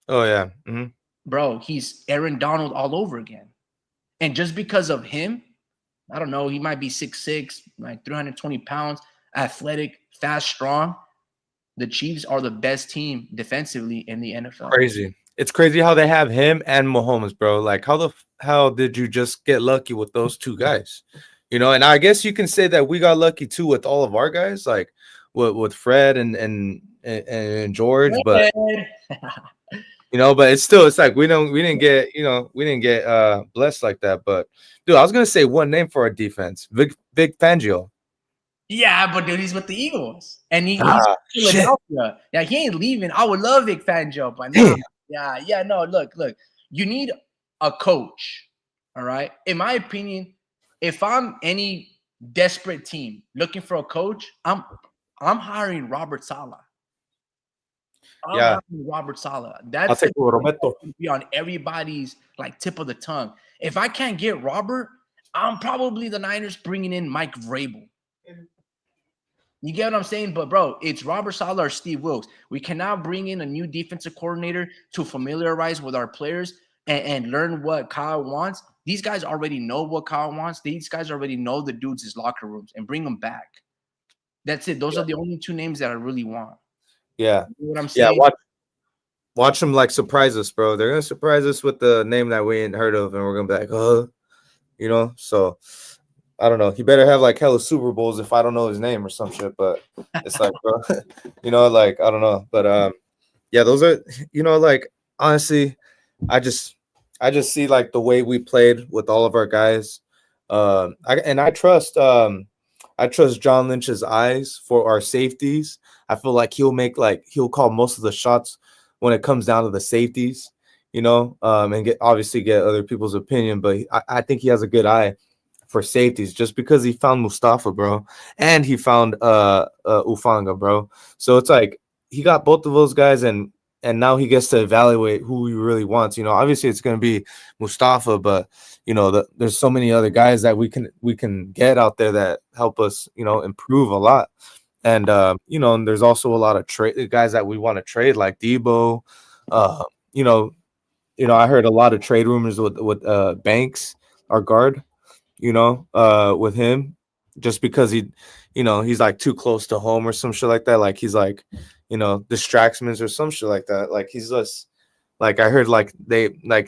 Oh, yeah. Mm-hmm. Bro, he's Aaron Donald all over again. And just because of him, I don't know, he might be 6'6", like 320 pounds, athletic, fast, strong. The Chiefs are the best team defensively in the NFL. Crazy. It's crazy how they have him and Mahomes, bro. Like, how did you just get lucky with those two guys? And I guess you can say that we got lucky too with all of our guys, like with Fred and George, but but it's like we didn't get blessed like that. But dude, I was gonna say one name for our defense, Vic Fangio. Yeah, but dude, he's with the Eagles, and he's Philadelphia. Yeah, he ain't leaving. I would love Vic Fangio, but no. Yeah. No, look. You need a coach. All right. In my opinion, if I'm any desperate team looking for a coach, I'm hiring Robert Saleh. Robert Saleh. That's be on everybody's tip of the tongue. If I can't get Robert, I'm probably the Niners bringing in Mike Vrabel. You get what I'm saying? But, bro, it's Robert Saleh or Steve Wilks. We cannot bring in a new defensive coordinator to familiarize with our players and learn what Kyle wants These guys already know what Kyle wants. These guys already know the dudes' locker rooms and bring them back. That's it. Those are the only two names that I really want. Yeah. You know what I'm Yeah. saying? Watch them like surprise us, bro. They're gonna surprise us with the name that we ain't heard of, and we're gonna be like, you know. So I don't know. He better have like hella Super Bowls if I don't know his name or some shit. But it's like, bro, you know, like I don't know. But yeah, those are, you know, like honestly, I just see like the way we played with all of our guys. I trust John Lynch's eyes for our safeties. I feel like he'll call most of the shots when it comes down to the safeties, you know, and get other people's opinion. But I think he has a good eye for safeties just because he found Mustafa, bro, and he found Ufanga, bro. So it's like he got both of those guys, and now he gets to evaluate who he really wants. You know, obviously it's going to be Mustafa, but you know, there's so many other guys that we can get out there that help us, you know, improve a lot. And you know, and there's also a lot of trade guys that we want to trade, like Debo. Uh, you know, I heard a lot of trade rumors with Banks, our guard. You know, with him, just because he's like too close to home or some shit like that. Like he's like, you know, distractions or some shit like that. Like he's just like I heard like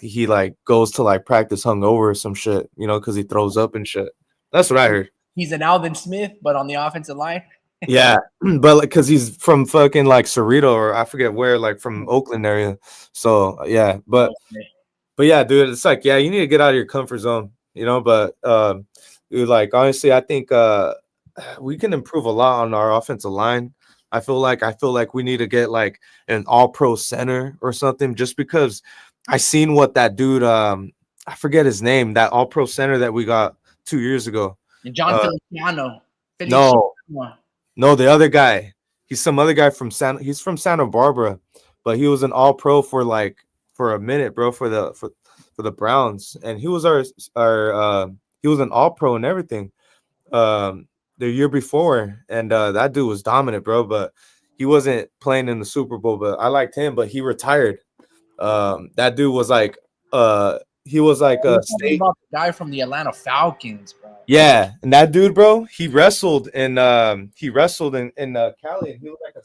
he like goes to like practice hungover or some shit, you know, because he throws up and shit. That's what I heard. He's an Alvin Smith, but on the offensive line. Yeah, but like because he's from fucking like Cerrito or I forget where, like from Oakland area. So yeah, but yeah, dude, it's like yeah, you need to get out of your comfort zone, you know. But dude, like honestly, I think we can improve a lot on our offensive line. I feel like we need to get like an all-pro center or something, just because I seen what that dude I forget his name, that all-pro center that we got 2 years ago. And John Feliciano. No, no, the other guy. He's some other guy he's from Santa Barbara, but he was an all-pro for a minute, bro, for the Browns, and he was our he was an all-pro and everything. The year before, and that dude was dominant, bro. But he wasn't playing in the Super Bowl. But I liked him, but he retired. That dude was like, he was like a state about the guy from the Atlanta Falcons, bro. Yeah, and that dude, bro, he wrestled in Cali, and he was like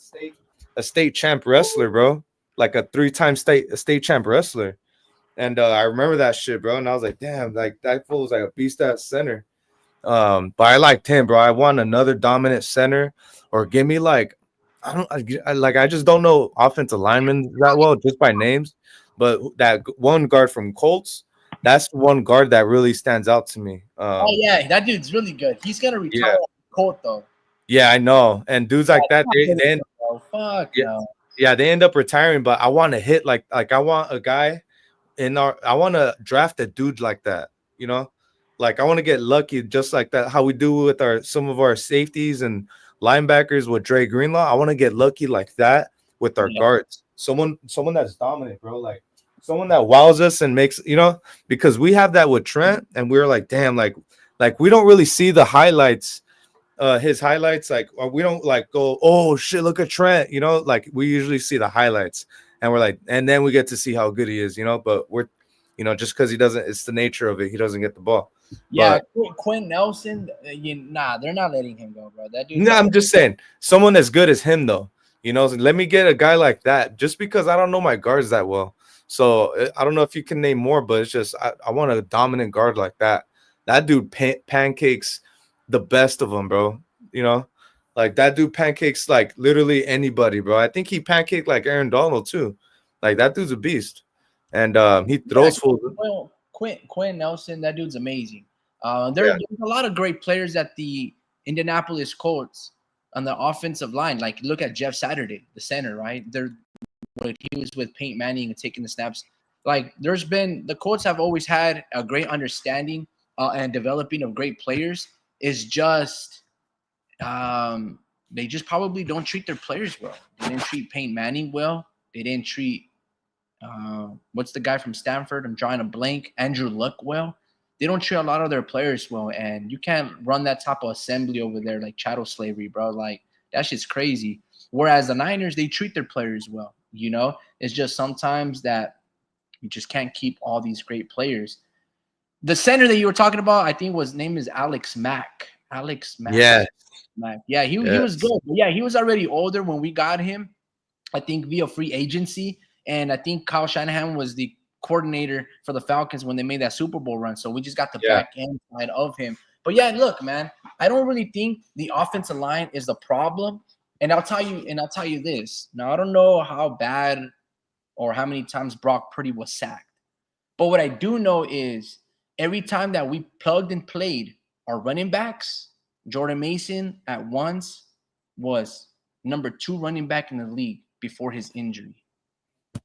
a state champ wrestler, bro, like a 3-time state champ wrestler. And I remember that shit, bro. And I was like, damn, like that fool was like a beast at center. But I liked him, bro. I want another dominant center, or give me like I just don't know offensive linemen that well just by names. But that one guard from Colts, that's one guard that really stands out to me. Oh yeah, that dude's really good. He's gonna retire Colt though. Yeah, I know. And dudes like that, they end up retiring. But I want to hit like I want a guy I want to draft a dude like that, you know, like I want to get lucky just like that. How we do with some of our safeties and linebackers with Dre Greenlaw. I want to get lucky like that with our guards. Someone that's dominant, bro. Like someone that wows us and makes, you know, because we have that with Trent, and we're like, damn, like we don't really see the highlights. His highlights, like we don't like go, oh shit, look at Trent, you know, like we usually see the highlights, and we're like, and then we get to see how good he is, you know. But we're, you know, just because he doesn't, it's the nature of it, he doesn't get the ball. Yeah, but Quinn Nelson, they're not letting him go, bro. That dude. No, I'm just saying, someone as good as him, though, you know, let me get a guy like that, just because I don't know my guards that well. So I don't know if you can name more, but it's just I want a dominant guard like that. That dude pancakes the best of them, bro. You know, like that dude pancakes like literally anybody, bro. I think he pancaked like Aaron Donald too. Like that dude's a beast, and he throws full. Well, Quinn Nelson, that dude's amazing. There's a lot of great players at the Indianapolis Colts on the offensive line. Like look at Jeff Saturday, the center, right? When he was with Peyton Manning and taking the snaps. Like the Colts have always had a great understanding and developing of great players. Is just they just probably don't treat their players well. They didn't treat Peyton Manning well. They didn't treat what's the guy from Stanford? I'm drawing a blank. Andrew Luck well. They don't treat a lot of their players well, and you can't run that type of assembly over there like chattel slavery, bro. Like that shit's crazy. Whereas the Niners, they treat their players well. You know, it's just sometimes that you just can't keep all these great players. The center that you were talking about, I think name is Alex Mack. Alex Mack. Yeah. Mack. Yeah, he was good. Yeah, he was already older when we got him. I think via free agency. And I think Kyle Shanahan was the coordinator for the Falcons when they made that Super Bowl run. So we just got the back end side of him. But yeah, look, man, I don't really think the offensive line is the problem. And I'll tell you this. Now, I don't know how bad or how many times Brock Purdy was sacked. But what I do know is every time that we plugged and played our running backs, Jordan Mason at once was number 2 running back in the league before his injury.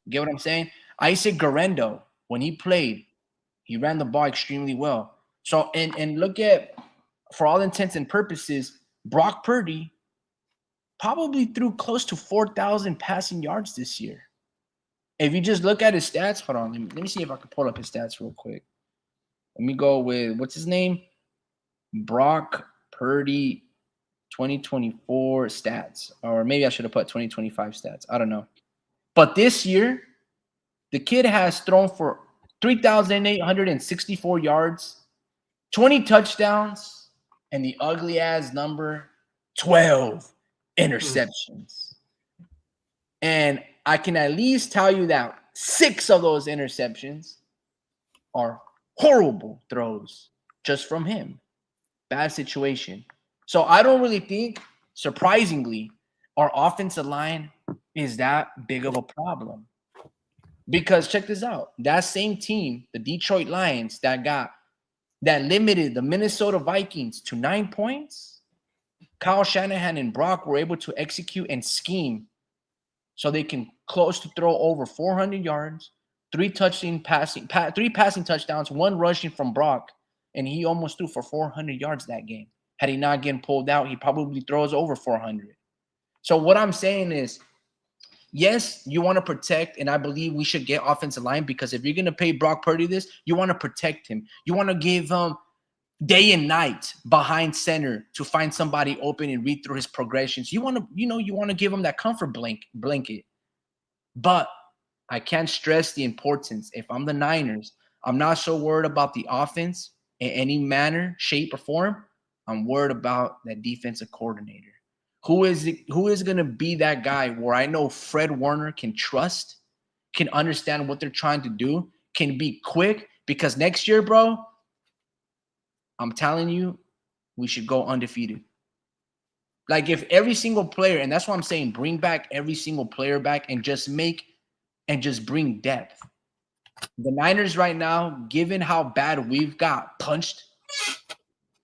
Get what I'm saying? Isaac Guerrero, when he played, he ran the ball extremely well. So, and look at, for all intents and purposes, Brock Purdy probably threw close to 4,000 passing yards this year. If you just look at his stats, hold on, let me see if I can pull up his stats real quick. Let me go with, what's his name? Brock Purdy 2024 stats. Or maybe I should have put 2025 stats. I don't know. But this year, the kid has thrown for 3,864 yards, 20 touchdowns, and the ugly-ass number, 12 interceptions. And I can at least tell you that 6 of those interceptions are horrible throws just from him. Bad situation. So I don't really think, surprisingly, our offensive line is that big of a problem. Because check this out. That same team, the Detroit Lions, that limited the Minnesota Vikings to 9 points, Kyle Shanahan and Brock were able to execute and scheme so they can close to throw over 400 yards, 3 passing touchdowns, 1 rushing from Brock, and he almost threw for 400 yards that game. Had he not getting pulled out, he probably throws over 400. So what I'm saying is, yes, you want to protect, and I believe we should get offensive line, because if you're going to pay Brock Purdy this, you want to protect him. You want to give him day and night behind center to find somebody open and read through his progressions. You want to give him that comfort blanket. But I can't stress the importance. If I'm the Niners, I'm not so worried about the offense in any manner, shape, or form. I'm worried about that defensive coordinator. Who is going to be that guy where I know Fred Warner can trust, can understand what they're trying to do, can be quick? Because next year, bro, I'm telling you, we should go undefeated. Like, if every single player, and that's what I'm saying, bring back every single player back and just bring depth. The Niners right now, given how bad we've got punched,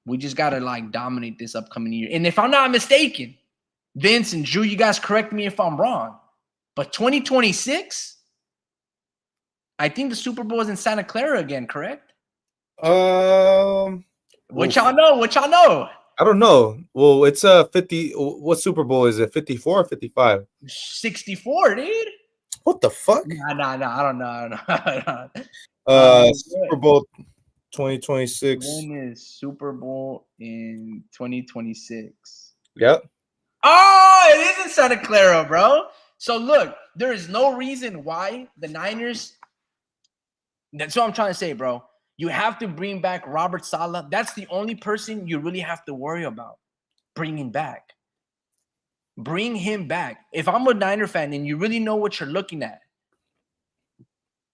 we just got to, like, dominate this upcoming year. And if I'm not mistaken, Vince and Drew, you guys correct me if I'm wrong, but 2026, I think the Super Bowl is in Santa Clara again, correct? What y'all know? I don't know. Well, it's 50. What Super Bowl is it? 54 or 55? 64, dude. What the fuck? Nah. I don't know. Super Bowl 2026. When is Super Bowl in 2026? Yep. Oh, it is in Santa Clara, bro. So look, there is no reason why the Niners. That's what I'm trying to say, bro. You have to bring back Robert Saleh. That's the only person you really have to worry about bringing back. Bring him back. If I'm a Niner fan and you really know what you're looking at,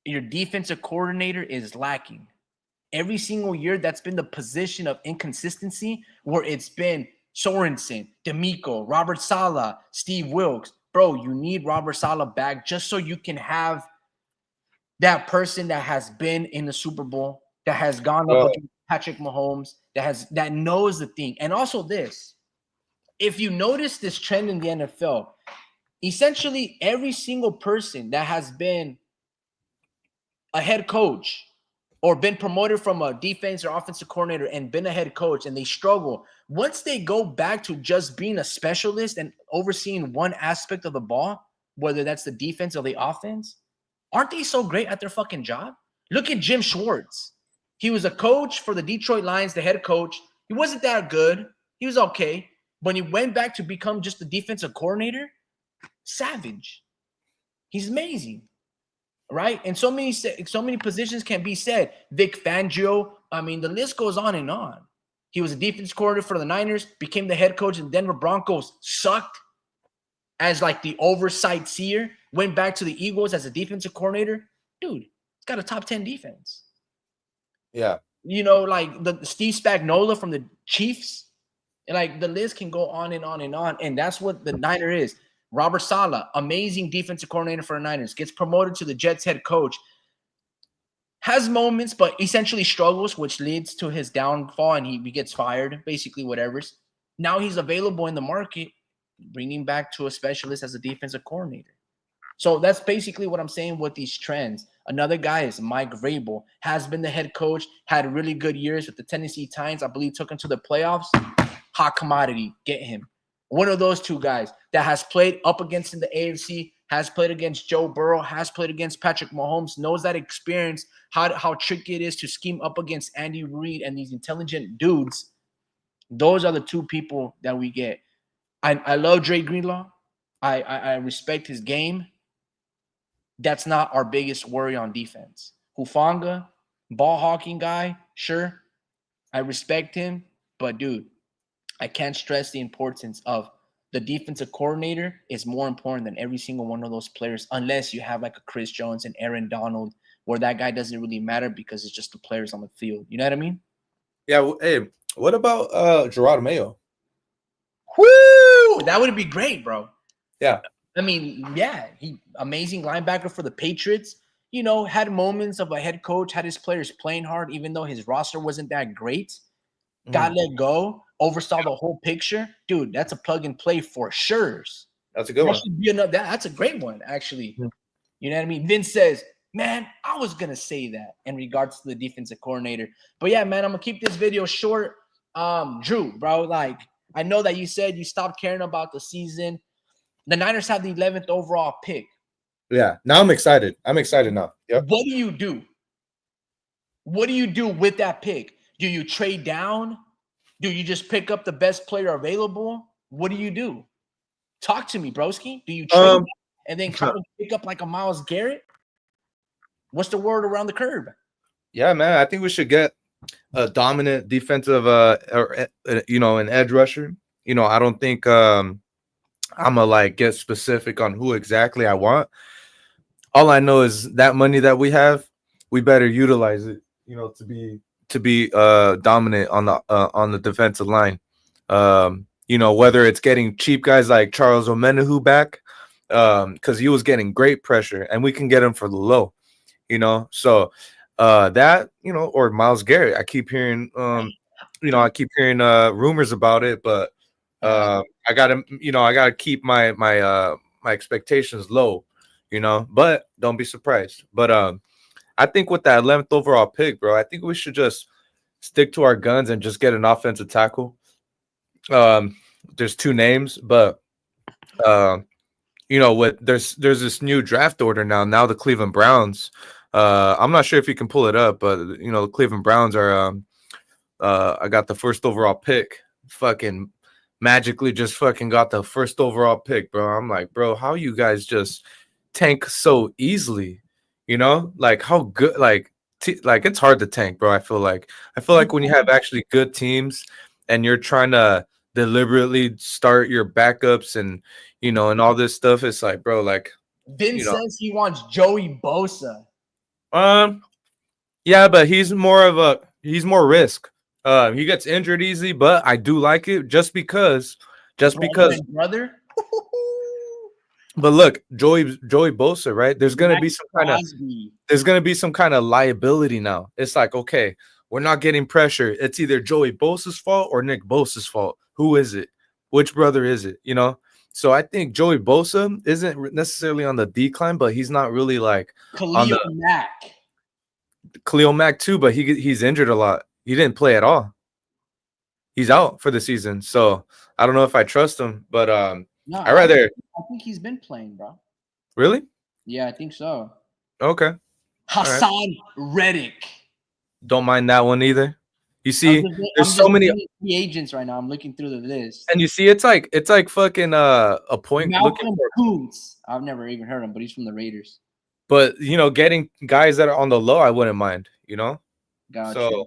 your defensive coordinator is lacking. Every single year, that's been the position of inconsistency where it's been Sorensen, D'Amico, Robert Saleh, Steve Wilkes. Bro, you need Robert Saleh back just so you can have that person that has been in the Super Bowl, that has gone up against Patrick Mahomes, that knows the thing. And also this, if you notice this trend in the NFL, essentially every single person that has been a head coach or been promoted from a defense or offensive coordinator and been a head coach and they struggle, once they go back to just being a specialist and overseeing one aspect of the ball, whether that's the defense or the offense, aren't they so great at their fucking job? Look at Jim Schwartz. He was a coach for the Detroit Lions, the head coach. He wasn't that good. He was okay. When he went back to become just the defensive coordinator, savage. He's amazing, right? And so many positions can be said. Vic Fangio, I mean, the list goes on and on. He was a defense coordinator for the Niners, became the head coach in the Denver Broncos, sucked as like the oversight seer, went back to the Eagles as a defensive coordinator. Dude, he's got a top 10 defense. Yeah. You know, like the Steve Spagnuolo from the Chiefs. And like the list can go on and on and on. And that's what the Niner is. Robert Saleh, amazing defensive coordinator for the Niners, gets promoted to the Jets head coach. Has moments, but essentially struggles, which leads to his downfall, and he gets fired, basically whatever's. Now he's available in the market, bringing back to a specialist as a defensive coordinator. So that's basically what I'm saying with these trends. Another guy is Mike Vrabel, has been the head coach, had really good years with the Tennessee Titans. I believe took him to the playoffs. Hot commodity, get him. One of those two guys that has played up against in the AFC, has played against Joe Burrow, has played against Patrick Mahomes, knows that experience, how tricky it is to scheme up against Andy Reid and these intelligent dudes. Those are the two people that we get. I love Dre Greenlaw. I respect his game. That's not our biggest worry on defense. Hufanga, ball hawking guy, sure. I respect him, but dude, I can't stress the importance of the defensive coordinator is more important than every single one of those players, unless you have like a Chris Jones and Aaron Donald, where that guy doesn't really matter because it's just the players on the field. You know what I mean? Yeah. Well, hey, what about Gerard Mayo? Woo! That would be great, bro. Yeah. I mean, yeah, he amazing linebacker for the Patriots. You know, had moments of a head coach, had his players playing hard, even though his roster wasn't that great. Got let go, oversaw the whole picture. Dude, that's a plug and play for sure. That's a good one. That's a great one, actually. You know what I mean? Vince says, man, I was going to say that in regards to the defensive coordinator. But yeah, man, I'm going to keep this video short. Drew, bro, like, I know that you said you stopped caring about the season. The Niners have the 11th overall pick. Yeah, now I'm excited. I'm excited now. Yep. What do you do? What do you do with that pick? Do you trade down? Do you just pick up the best player available? What do you do? Talk to me, broski. Do you trade down and then try to pick up like a Myles Garrett? What's the word around the curb? Yeah, man, I think we should get a dominant defensive, an edge rusher. You know, I don't think I'm gonna like get specific on who exactly I want. All I know is that money that we have, we better utilize it, you know, to be dominant on the defensive line. You know, whether it's getting cheap guys like Charles Omenihu back, because he was getting great pressure, and we can get him for the low, you know. So that, you know, or Myles Garrett. I keep hearing rumors about it, but I gotta keep my expectations low, you know, but don't be surprised. But I think with that 11th overall pick, bro, I think we should just stick to our guns and just get an offensive tackle. There's two names, but you know, there's this new draft order now the Cleveland Browns. I'm not sure if you can pull it up, but you know, the Cleveland Browns are I got the first overall pick. Fucking magically just fucking got the first overall pick, bro. I'm like, bro, how you guys just tank so easily? You know, like how good, like it's hard to tank, bro. I feel like when you have actually good teams and you're trying to deliberately start your backups and, you know, and all this stuff, it's like, bro, like Vince says he wants Joey Bosa. Yeah, but he's more risk. He gets injured easy, but I do like it just because brother. But look, Joey Bosa, right? There's gonna be some kind of liability now. It's like, okay, we're not getting pressure. It's either Joey Bosa's fault or Nick Bosa's fault. Who is it? Which brother is it? You know? So I think Joey Bosa isn't necessarily on the decline, but he's not really like Khalil Mack too, but he's injured a lot. He didn't play at all. He's out for the season. So I don't know if I trust him, but no, I think he's been playing, bro. Really? Yeah, I think so. Okay. Hassan Reddick. Don't mind that one either. You see, there's so many free agents right now. I'm looking through the list, and you see, it's like fucking a point. Malcolm Kuntz. I've never even heard him, but he's from the Raiders. But you know, getting guys that are on the low, I wouldn't mind. You know, Gotcha. So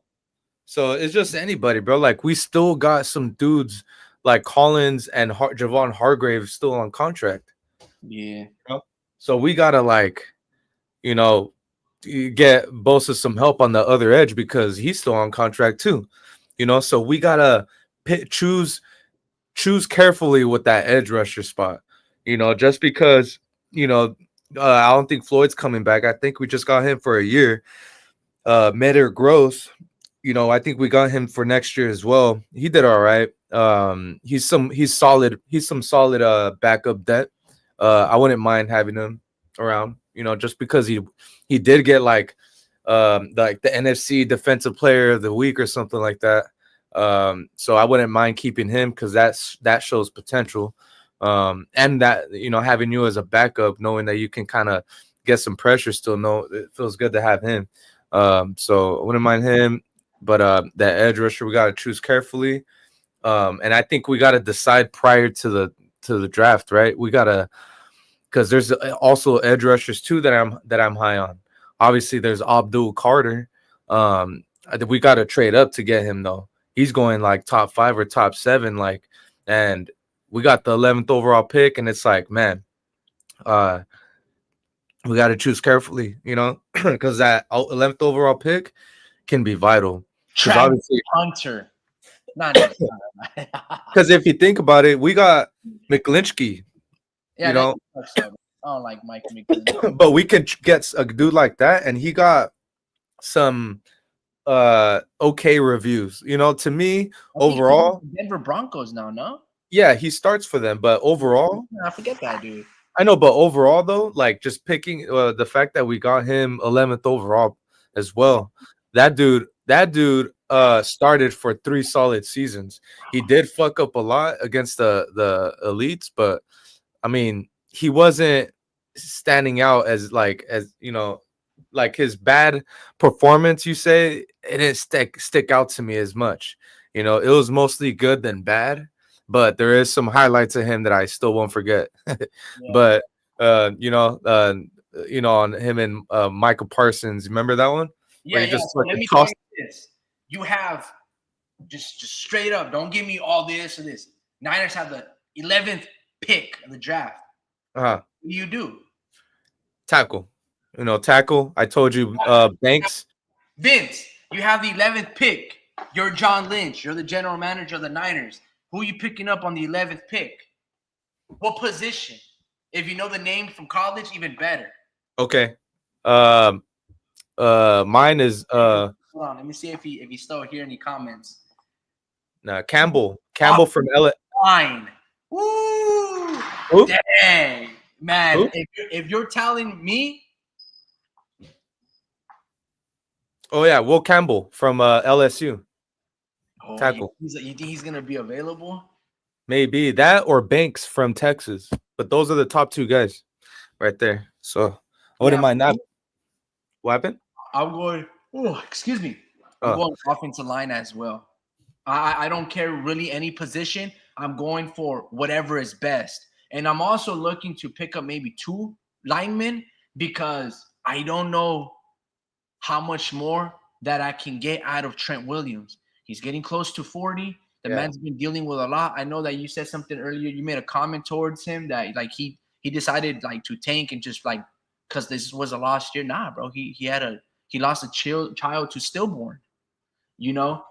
So it's just anybody, bro. Like we still got some dudes like Collins and Javon Hargrave still on contract. Yeah. You know? So we gotta like, you know, get Bosa some help on the other edge because he's still on contract too. You know, so we gotta choose carefully with that edge rusher spot. You know, just because I don't think Floyd's coming back. I think we just got him for a year. Metter Gross, I think we got him for next year as well. He did all right. He's solid. He's some solid backup depth. I wouldn't mind having him around. Just because he did get like the NFC Defensive Player of the Week or something like that. So I wouldn't mind keeping him because that shows potential. And that having you as a backup, knowing that you can kind of get some pressure still. It feels good to have him. So I wouldn't mind him, but that edge rusher we gotta choose carefully. And I think we gotta decide prior to the draft, right? We gotta, because there's also edge rushers too that I'm high on. Obviously, there's Abdul Carter. We gotta trade up to get him though. He's going like top 5 or top 7, and we got the 11th overall pick, and it's like, man, we got to choose carefully, because that 11th overall pick can be vital. Because obviously, Hunter, not just because if you think about it, we got McGlinchey, I don't like Mike McGlinchey. but we can get a dude like that, and he got some okay reviews. To me, overall, Denver Broncos now, no? Yeah, he starts for them, but overall, I forget that dude. I know, but overall though, like just picking the fact that we got him 11th overall as well. That dude started for 3 solid seasons. He did fuck up a lot against the elites, but I mean, he wasn't standing out as like his bad performance. You say it didn't stick out to me as much. It was mostly good than bad. But there is some highlights of him that I still won't forget. But on him and Michael Parsons, remember that one? Yeah, yeah. So let me tell you this: you have just straight up. Don't give me all this or this. Niners have the 11th pick of the draft. What do you do? Tackle. Tackle. I told you, Banks. Vince, you have the 11th pick. You're John Lynch. You're the general manager of the Niners. Who are you picking up on the 11th pick? What position? If you know the name from college, even better. Okay. Mine is Hold on, let me see if he's still here in the comments. Nah, Campbell from LA. Fine. Woo! Dang, man. If you're telling me. Oh yeah, Will Campbell from LSU. Tackle. You think he's gonna be available? Maybe that or Banks from Texas, but those are the top 2 guys right there. So I wouldn't mind that. What happened? I'm going. Oh, excuse me. I'm going offensive line as well. I don't care really any position. I'm going for whatever is best, and I'm also looking to pick up maybe 2 linemen because I don't know how much more that I can get out of Trent Williams. He's getting close to 40. The man's been dealing with a lot. I know that you said something earlier. You made a comment towards him that like he decided like to tank and just like because this was a lost year. Nah, bro. He lost a child to stillborn.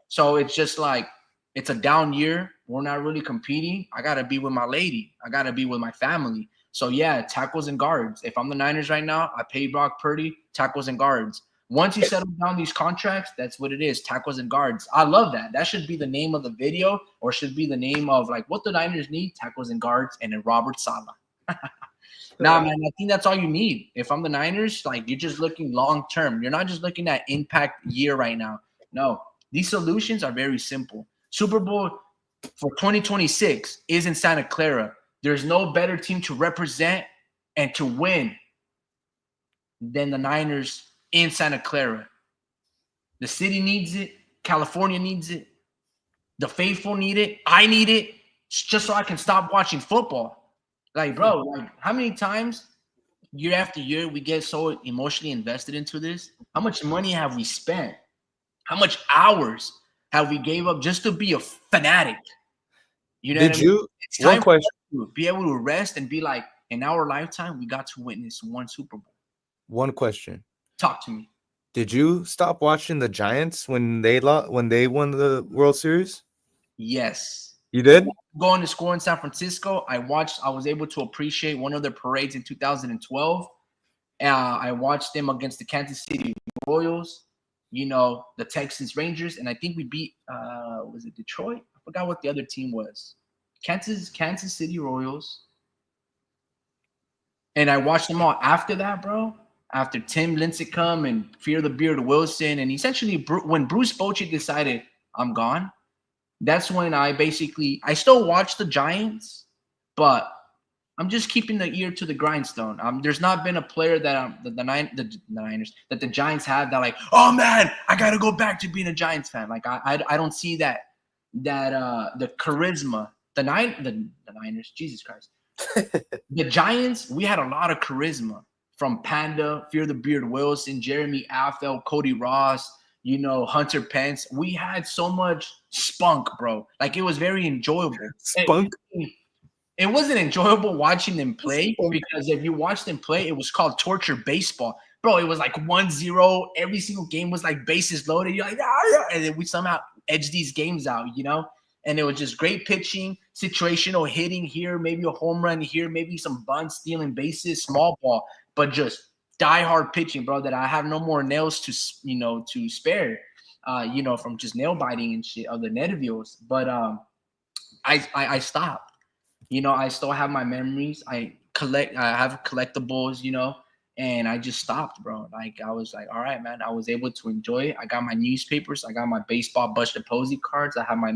So it's just like it's a down year. We're not really competing. I gotta be with my lady. I gotta be with my family. So yeah, tackles and guards. If I'm the Niners right now, I pay Brock Purdy tackles and guards. Once you settle down these contracts, that's what it is, tackles and guards. I love that. That should be the name of the video or should be the name of like what the Niners need, tackles and guards, and then Robert Saleh. Nah, man, I think that's all you need. If I'm the Niners, like you're just looking long-term. You're not just looking at impact year right now. No, these solutions are very simple. Super Bowl for 2026 is in Santa Clara. There's no better team to represent and to win than the Niners in Santa Clara. The city needs it. California needs it. The faithful need it. I need it just so I can stop watching football. Like, bro, like how many times year after year we get so emotionally invested into this? How much money have we spent? How much hours have we gave up just to be a fanatic. You know Did what I mean? you? It's One time for us question. to be able to rest and be like, in our lifetime, we got to witness one Super Bowl. One question. Talk to me. Did you stop watching the Giants when they won the World Series? Yes. You did? Going to score in San Francisco, I was able to appreciate one of their parades in 2012. I watched them against the Kansas City Royals, the Texans Rangers, and I think we beat was it Detroit? I forgot what the other team was. Kansas City Royals. And I watched them all after that, bro. After Tim Lincecum and Fear the Beard Wilson, and essentially when Bruce Bochy decided I'm gone, that's when I still watch the Giants, but I'm just keeping the ear to the grindstone. There's not been a player that the Niners that the Giants have that like, oh man, I gotta go back to being a Giants fan. Like I don't see that the charisma. The Niners, Jesus Christ. The Giants, we had a lot of charisma from Panda, Fear the Beard Wilson, Jeremy Affel, Cody Ross, Hunter Pence. We had so much spunk, bro. Like it was very enjoyable. Spunk? It wasn't enjoyable watching them play because if you watched them play, it was called torture baseball. Bro, it was like 1-0. Every single game was like bases loaded. You're like, and then we somehow edged these games out, And it was just great pitching, situational hitting here, maybe a home run here, maybe some bunts, stealing bases, small ball, but just diehard pitching, bro, that I have no more nails to spare, from just nail biting and shit of the Netavioles. But I stopped. I still have my memories. I have collectibles, and I just stopped, bro. Like I was like, all right, man. I was able to enjoy it. I got my newspapers. I got my baseball Buster Posey cards. I have my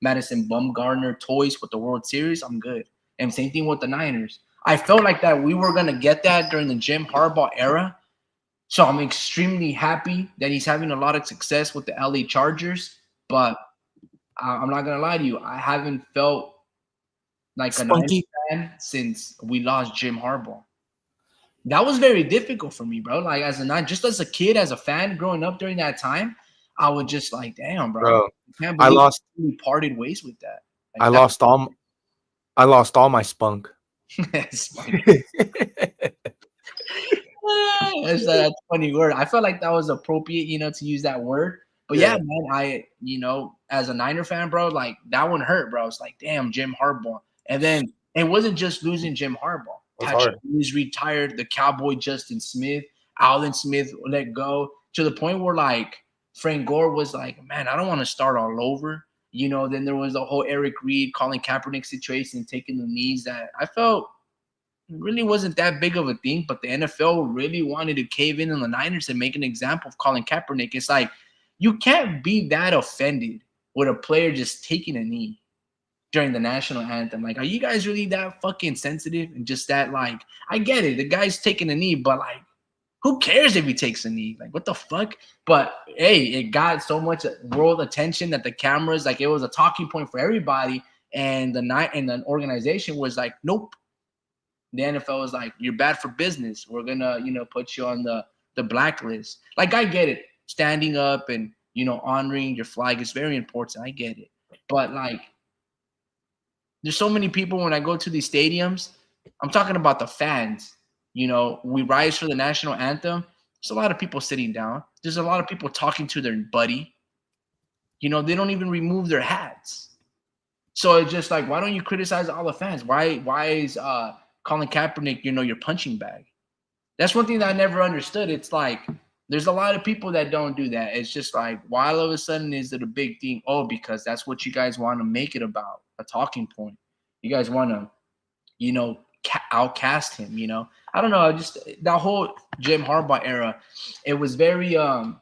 Madison Bumgarner toys with the World Series. I'm good. And same thing with the Niners. I felt like that we were gonna get that during the Jim Harbaugh era. So I'm extremely happy that he's having a lot of success with the LA Chargers. But I'm not gonna lie to you. I haven't felt like a Niners fan since we lost Jim Harbaugh. That was very difficult for me, bro. Like just as a kid, as a fan growing up during that time, I was just like, damn, bro. We parted ways with that. Like, I lost all my spunk. That's a funny word. I felt like that was appropriate, to use that word. But yeah, man, I, as a Niner fan, bro, like that one hurt, bro. It's like, damn, Jim Harbaugh. And then it wasn't just losing Jim Harbaugh. Patrick Willis retired, the Cowboy Justin Smith, Alden Smith let go, to the point where like Frank Gore was like, man, I don't want to start all over. Then there was the whole Eric Reed, Colin Kaepernick situation, taking the knees that I felt really wasn't that big of a thing, but the NFL really wanted to cave in on the Niners and make an example of Colin Kaepernick. It's like, you can't be that offended with a player just taking a knee during the national anthem. Like, are you guys really that fucking sensitive and just that, like, I get it, the guy's taking a knee, but like, who cares if he takes a knee? Like, what the fuck? But hey, it got so much world attention that the cameras, like, it was a talking point for everybody, and the organization was like, nope. The NFL was like, you're bad for business. We're gonna, put you on the blacklist. Like, I get it. Standing up and, honoring your flag is very important. I get it. But like, there's so many people when I go to these stadiums, I'm talking about the fans. We rise for the national anthem. There's a lot of people sitting down. There's a lot of people talking to their buddy. They don't even remove their hats. So it's just like, why don't you criticize all the fans? Why is Colin Kaepernick, your punching bag? That's one thing that I never understood. It's like, there's a lot of people that don't do that. It's just like, why all of a sudden is it a big thing? Oh, because that's what you guys want to make it about, a talking point. You guys want to, outcast him, I don't know. Just that whole Jim Harbaugh era, it was very, I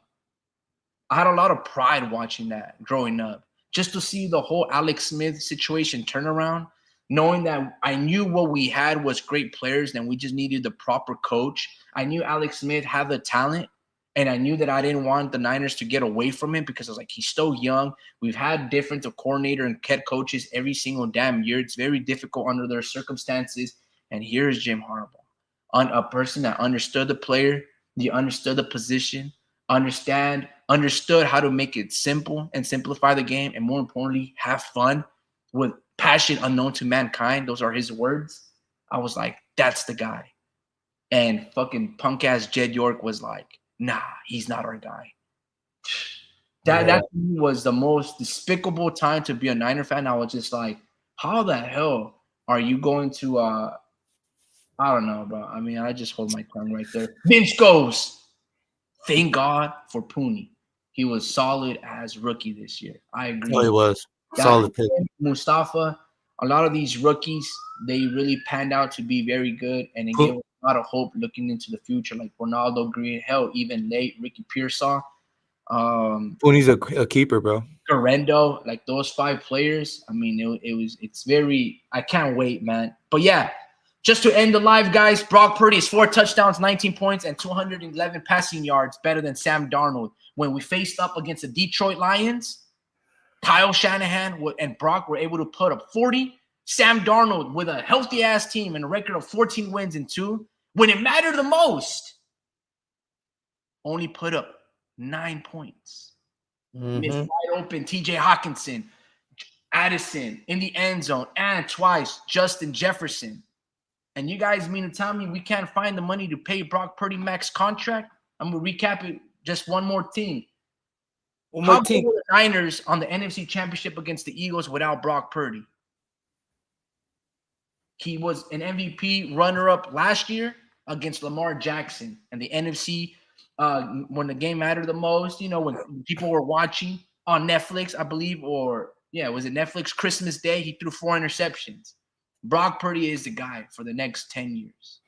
had a lot of pride watching that growing up. Just to see the whole Alex Smith situation turn around, knowing that I knew what we had was great players and we just needed the proper coach. I knew Alex Smith had the talent, and I knew that I didn't want the Niners to get away from him because I was like, he's still young. We've had different coordinator and head coaches every single damn year. It's very difficult under their circumstances. And here's Jim Harbaugh, a person that understood the player, he understood the position, understood how to make it simple and simplify the game, and more importantly, have fun with passion unknown to mankind. Those are his words. I was like, that's the guy. And fucking punk ass Jed York was like, nah, he's not our guy. That was the most despicable time to be a Niner fan. I was just like, how the hell are you going to I don't know, bro. I mean, I just hold my tongue right there. Vince goes. Thank God for Purdy. He was solid as rookie this year. I agree. Oh, he was. Solid pick. Mustafa, a lot of these rookies, they really panned out to be very good, and it gave a lot of hope looking into the future, like Ronaldo Green, hell, even late Ricky Pearsall. Purdy's a keeper, bro. Garendo, like those 5 players. I mean, it's very. I can't wait, man. But yeah, just to end the live, guys, Brock Purdy is 4 touchdowns, 19 points, and 211 passing yards, better than Sam Darnold. When we faced up against the Detroit Lions, Kyle Shanahan and Brock were able to put up 40. Sam Darnold, with a healthy-ass team and a record of 14 wins and 2, when it mattered the most, only put up 9 points. Missed wide open TJ Hawkinson, Addison in the end zone, and twice Justin Jefferson. And you guys mean to tell me we can't find the money to pay Brock Purdy max contract? I'm going to recap it just one more thing. How good were the Niners on the NFC Championship against the Eagles without Brock Purdy? He was an MVP runner-up last year against Lamar Jackson. And the NFC, when the game mattered the most, you know, when people were watching on Netflix, I believe, or, yeah, was it Netflix Christmas Day? He threw 4 interceptions. Brock Purdy is the guy for the next 10 years.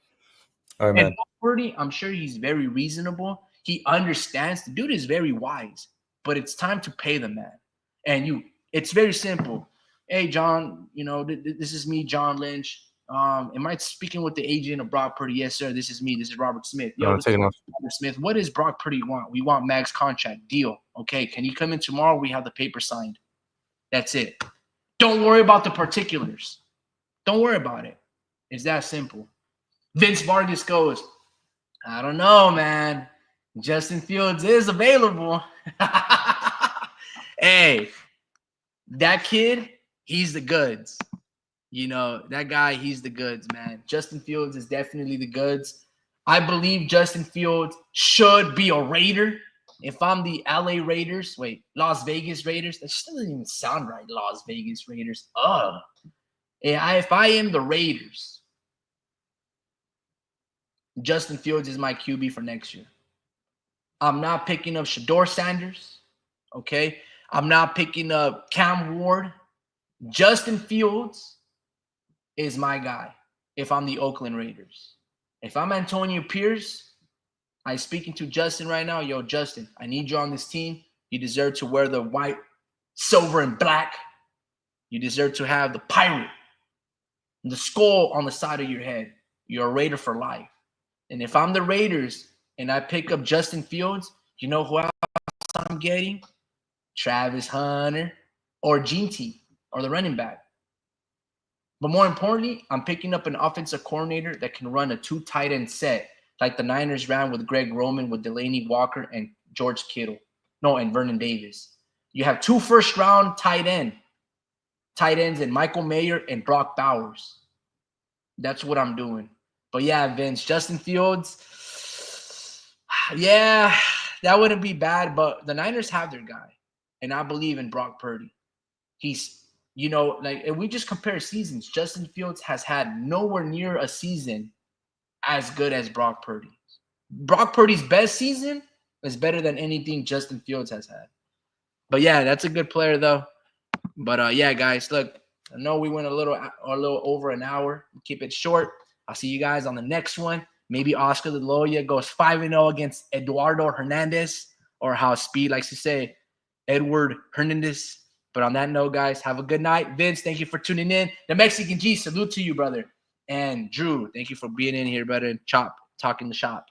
All right, man. And Brock Purdy, I'm sure he's very reasonable. He understands. The dude is very wise. But it's time to pay the man. And it's very simple. Hey, John, you know, this is me, John Lynch. Am I speaking with the agent of Brock Purdy? Yes, sir. This is me. This is Robert Smith. Yo, take it off. Robert Smith. What does Brock Purdy want? We want max contract deal. Okay, can you come in tomorrow? We have the paper signed. That's it. Don't worry about the particulars. Don't worry about it. It's that simple. Vince Vargas goes, I don't know, man. Justin Fields is available. Hey, that kid, he's the goods. You know, that guy, he's the goods, man. Justin Fields is definitely the goods. I believe Justin Fields should be a Raider. If I'm the Las Vegas Raiders. That just doesn't even sound right, Las Vegas Raiders. If I am the Raiders, Justin Fields is my QB for next year. I'm not picking up Shador Sanders, okay? I'm not picking up Cam Ward. Justin Fields is my guy if I'm the Oakland Raiders. If I'm Antonio Pierce, I'm speaking to Justin right now. Yo, Justin, I need you on this team. You deserve to wear the white, silver, and black. You deserve to have the pirate, the skull on the side of your head. You're a Raider for life. And if I'm the Raiders and I pick up Justin Fields, you know who else I'm getting? Travis Hunter or G.T. or the running back. But more importantly, I'm picking up an offensive coordinator that can run a 2 tight end set like the Niners ran with Greg Roman, with Delaney Walker and George Kittle. No, and Vernon Davis. You have 2 first-round tight ends in Michael Mayer and Brock Bowers. That's what I'm doing. But yeah, Vince, Justin Fields, yeah, that wouldn't be bad. But the Niners have their guy, and I believe in Brock Purdy. He's, you know, like, if we just compare seasons, Justin Fields has had nowhere near a season as good as Brock Purdy. Brock Purdy's best season is better than anything Justin Fields has had. But yeah, that's a good player though. But yeah, guys, look, I know we went a little over an hour. Keep it short. I'll see you guys on the next one. Maybe Oscar De La Hoya goes 5-0 against Eduardo Hernandez, or how Speed likes to say, Edward Hernandez. But on that note, guys, have a good night. Vince, thank you for tuning in. The Mexican G, salute to you, brother. And Drew, thank you for being in here, brother. Chop, talking the shop.